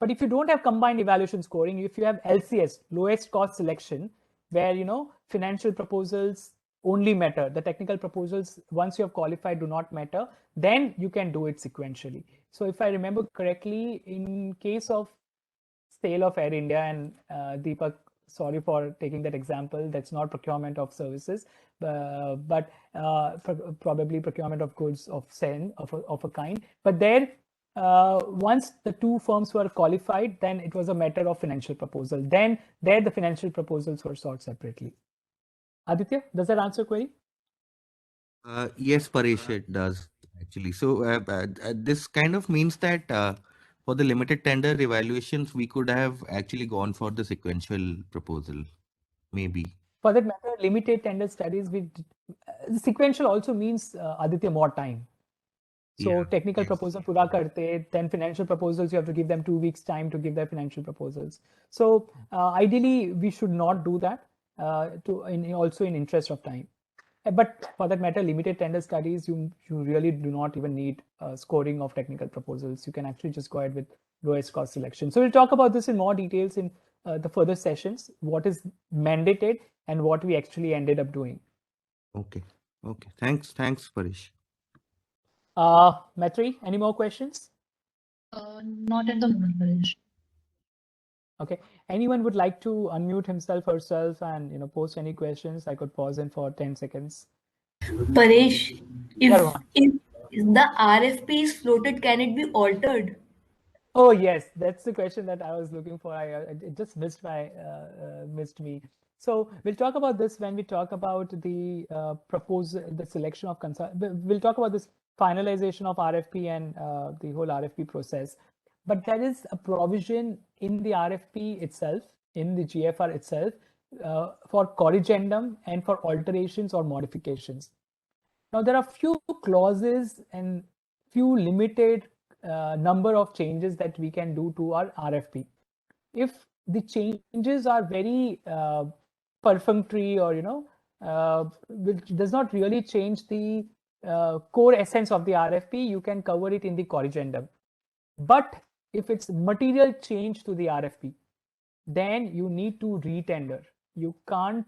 But if you don't have combined evaluation scoring, if you have LCS, lowest cost selection, where financial proposals only matter, the technical proposals once you have qualified do not matter, then you can do it sequentially. So if I remember correctly, in case of sale of Air India, and Deepak, sorry for taking that example, that's not procurement of services, but probably procurement of goods of a kind. But there, once the two firms were qualified, then it was a matter of financial proposal. Then there the financial proposals were sought separately. Aditya, does that answer query? Yes, Paresh, it does actually. So this kind of means that for the limited tender evaluations, we could have actually gone for the sequential proposal, maybe. For that matter, limited tender studies, sequential also means, Aditya, more time. So technical proposal pura karte, then financial proposals, you have to give them 2 weeks time to give their financial proposals. So ideally, we should not do that also in interest of time. But for that matter, limited tender studies, you really do not even need scoring of technical proposals. You can actually just go ahead with lowest cost selection. So we'll talk about this in more details in the further sessions, what is mandated and what we actually ended up doing. Okay. Thanks, Paresh. Maitri, any more questions? Not at the moment, Paresh. Okay. Anyone would like to unmute himself or herself and post any questions? I could pause in for 10 seconds. Paresh, if the RFP is floated, can it be altered? Oh yes, that's the question that I was looking for. It just missed me. So we'll talk about this when we talk about the the selection of consult. We'll talk about this finalization of RFP and the whole RFP process. But there is a provision in the RFP itself, in the GFR itself, for corrigendum and for alterations or modifications. Now there are few clauses and few limited number of changes that we can do to our RFP. If the changes are very perfunctory or which does not really change the core essence of the RFP, you can cover it in the corrigendum. But if it's material change to the RFP, then you need to retender. You can't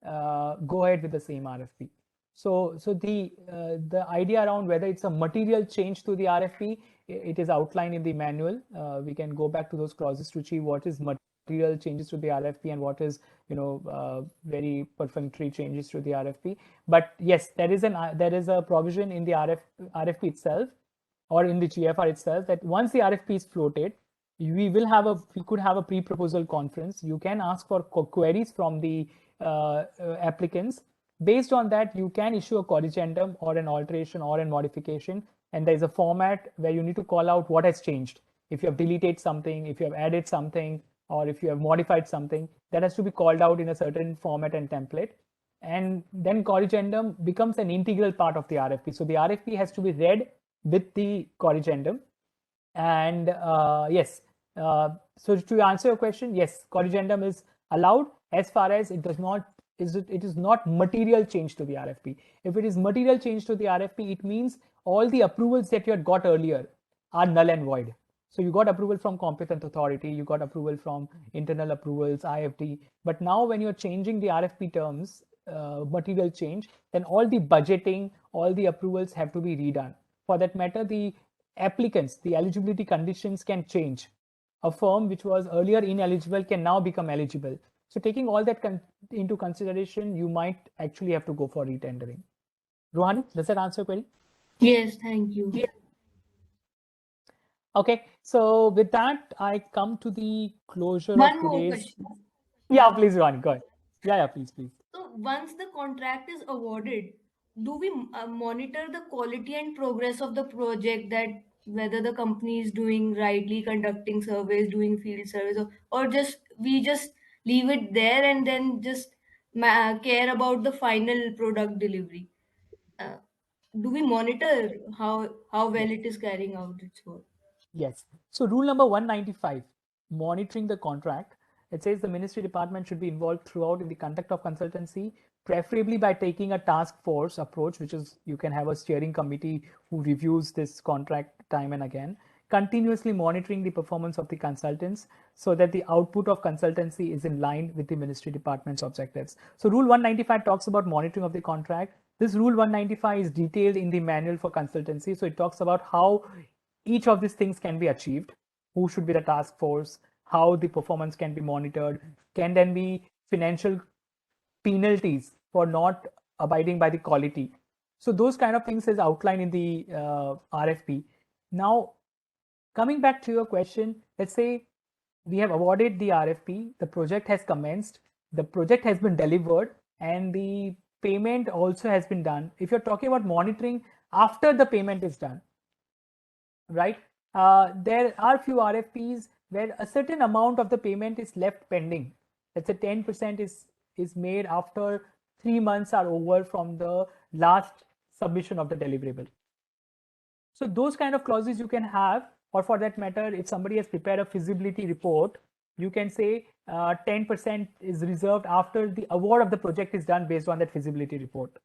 go ahead with the same RFP. So the idea around whether it's a material change to the RFP, it is outlined in the manual. We can go back to those clauses to see what is material changes to the RFP and what is very perfunctory changes to the RFP. But yes, there is a provision in the RFP itself or in the GFR itself that once the RFP is floated, we could have a pre-proposal conference. You can ask for queries from the applicants. Based on that, you can issue a corrigendum or an alteration or a modification. And there's a format where you need to call out what has changed. If you have deleted something, if you have added something, or if you have modified something, that has to be called out in a certain format and template. And then corrigendum becomes an integral part of the RFP. So the RFP has to be read with the corrigendum. And yes, so to answer your question, yes, corrigendum is allowed as far as it is not material change to the RFP. If it is material change to the RFP, it means all the approvals that you had got earlier are null and void. So you got approval from competent authority, you got approval from internal approvals, IFT. But now when you're changing the RFP terms, material change, then all the budgeting, all the approvals have to be redone. For that matter, the applicants, the eligibility conditions can change. A firm which was earlier ineligible can now become eligible. So taking all that into consideration, you might actually have to go for retendering. Rohani, does that answer your query? Yes, thank you. Yeah. Okay, so with that, I come to the closure One of more today's. question. Yeah, please, Rohani, go ahead. Yeah, please. So once the contract is awarded, do we monitor the quality and progress of the project, that whether the company is doing rightly, conducting surveys, doing field surveys, or we just leave it there and then just care about the final product delivery? Do we monitor how well it is carrying out its work? Yes. So rule number 195, monitoring the contract. It says the ministry department should be involved throughout in the conduct of consultancy, preferably by taking a task force approach, which is you can have a steering committee who reviews this contract time and again. continuously monitoring the performance of the consultants so that the output of consultancy is in line with the ministry department's objectives. So Rule 195 talks about monitoring of the contract. This Rule 195 is detailed in the manual for consultancy. So it talks about how each of these things can be achieved, who should be the task force, how the performance can be monitored, can then be financial penalties for not abiding by the quality. So those kind of things is outlined in the RFP. Now, coming back to your question, let's say we have awarded the RFP, the project has commenced, the project has been delivered, and the payment also has been done. If you're talking about monitoring after the payment is done, right? There are few RFPs where a certain amount of the payment is left pending. Let's say 10% is made after 3 months are over from the last submission of the deliverable. So those kind of clauses you can have, or for that matter, if somebody has prepared a feasibility report, you can say 10% is reserved after the award of the project is done based on that feasibility report.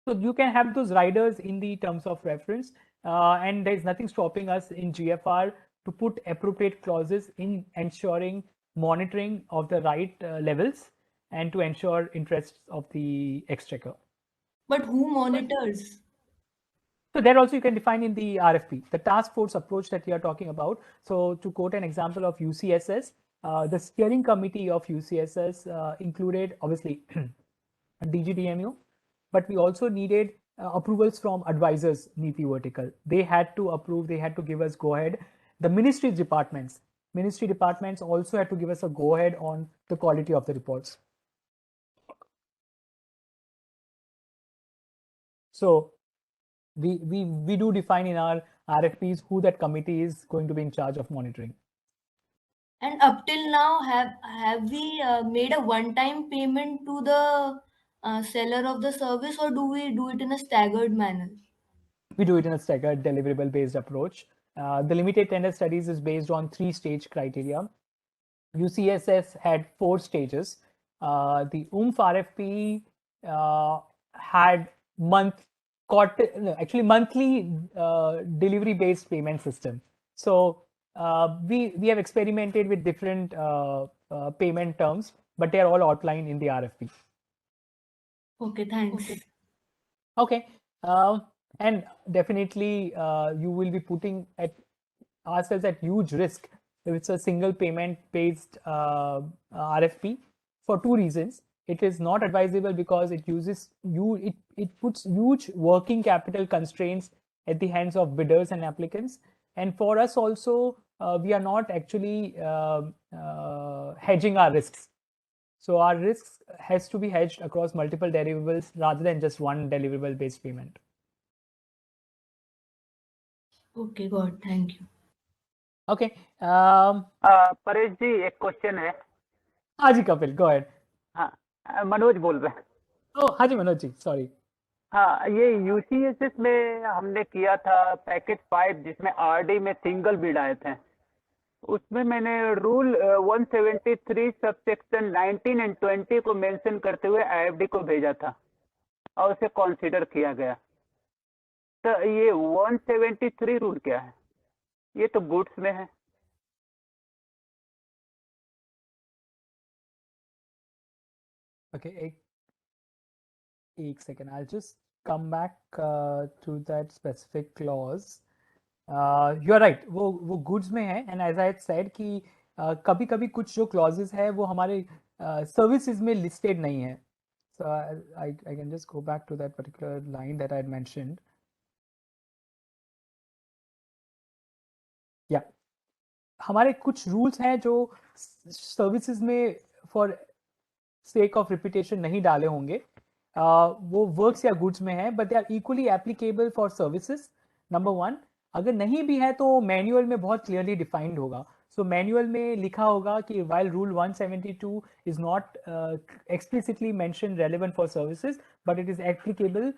So you can have those riders in the terms of reference, and there is nothing stopping us in GFR to put appropriate clauses in ensuring monitoring of the right levels and to ensure interests of the exchequer. But who monitors? So there also you can define in the RFP, the task force approach that you are talking about. So to quote an example of UCSS, the steering committee of UCSS included obviously DGDMU, but we also needed approvals from advisors, Niti vertical. They had to approve, they had to give us go ahead. The ministry departments also had to give us a go ahead on the quality of the reports. So we do define in our RFPs who that committee is going to be in charge of monitoring. And up till now, have we made a one-time payment to the seller of the service, or do we do it in a staggered manner? We do it in a staggered deliverable-based approach. The limited tender studies is based on 3-stage criteria. UCSS had 4 stages. The UMF RFP had monthly delivery-based payment system. So we have experimented with different payment terms, but they are all outlined in the RFP. Okay, thanks. Okay, and definitely you will be putting ourselves at huge risk if it's a single payment based RFP for 2 reasons. It is not advisable because it puts huge working capital constraints at the hands of bidders and applicants. And for us also, we are not actually hedging our risks. So our risks has to be hedged across multiple deliverables rather than just one deliverable based payment. Okay, God, thank you. Okay. Paresh जी एक question है. हाँ जी Kapil, go ahead. हाँ मनोज बोल रहे हैं. हाँ जी Manoj ji, sorry. हाँ ये यूसीएसएस में हमने किया था पैकेज 5 जिसमें आरडी में सिंगल बिड आए थे. उसमें मैंने रूल 173 सबसेक्शन 19 एंड 20 को मेंशन करते हुए आईएफडी को भेजा था और उसे कंसीडर किया गया. तो ये 173 रूल क्या है? ये तो गुड्स में है. Okay, एक second. I'll just come back to that specific clause. You are right. वो goods में है, and as I had said कि कभी-कभी कुछ जो clauses है वो हमारे services में listed नहीं है. So I can just go back to that particular line that I had mentioned. Yeah, हमारे कुछ rules हैं जो services में for sake of repetition नहीं डाले होंगे. वो works या goods में है, but they are equally applicable for services. Number 1, अगर नहीं भी है तो manual में बहुत clearly defined होगा. So manual में लिखा होगा कि while rule 172 is not explicitly mentioned relevant for services, but it is applicable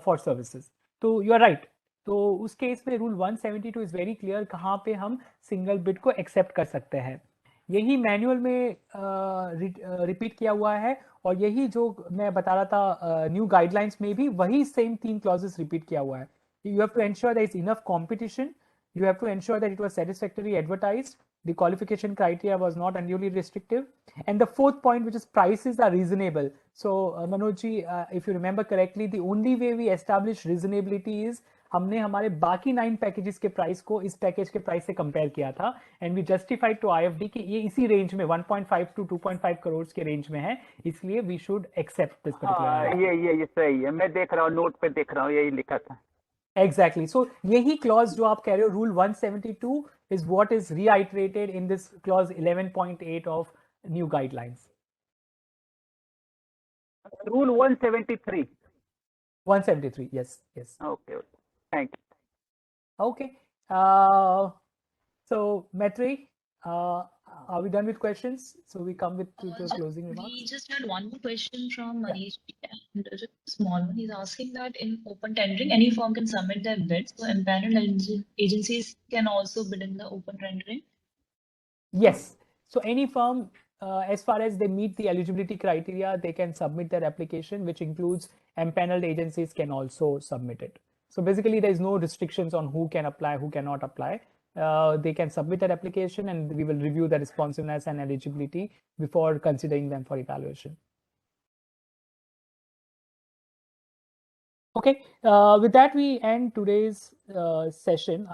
for services. तो you are right. तो उस केस में rule 172 is very clear कहाँ पे हम single bid को accept कर सकते हैं. यही मैनुअल में रिपीट किया हुआ है और यही जो मैं बता रहा था न्यू गाइडलाइंस में भी वही सेम 3 क्लॉजेस रिपीट किया हुआ है. You have to ensure there is enough competition, You have to ensure that it was satisfactorily advertised. The qualification criteria was not unduly restrictive. And the fourth point, which is prices are reasonable. So Manojji, if you remember correctly, the only way we establish reasonability is हमने हमारे बाकी 9 packages के price को इस package के price से compare किया था and we justified to IFD कि ये इसी रेंज में 1.5 to 2.5 करोड़ के रेंज में है, इसलिए we should accept this particular. ये सही है, मैं देख रहा हूँ नोट पे देख रहा हूँ, यही लिखा था। Exactly. So यही clause जो आप कह रहे हो, rule 172 is what is reiterated in this clause 11.8 of new guidelines. Rule 173. 173. Yes. Yes. Okay. Thank you. Okay. So Maitri, are we done with questions? So we come with to the closing remarks. We just had one more question from Manish, and a small one. He's asking that in open tendering, any firm can submit their bids, so empaneled agencies can also bid in the open tendering. Yes. So any firm, as far as they meet the eligibility criteria, they can submit their application, which includes empaneled agencies can also submit it. So basically, there is no restrictions on who can apply, who cannot apply. They can submit their application and we will review the responsiveness and eligibility before considering them for evaluation. Okay, with that we end today's session.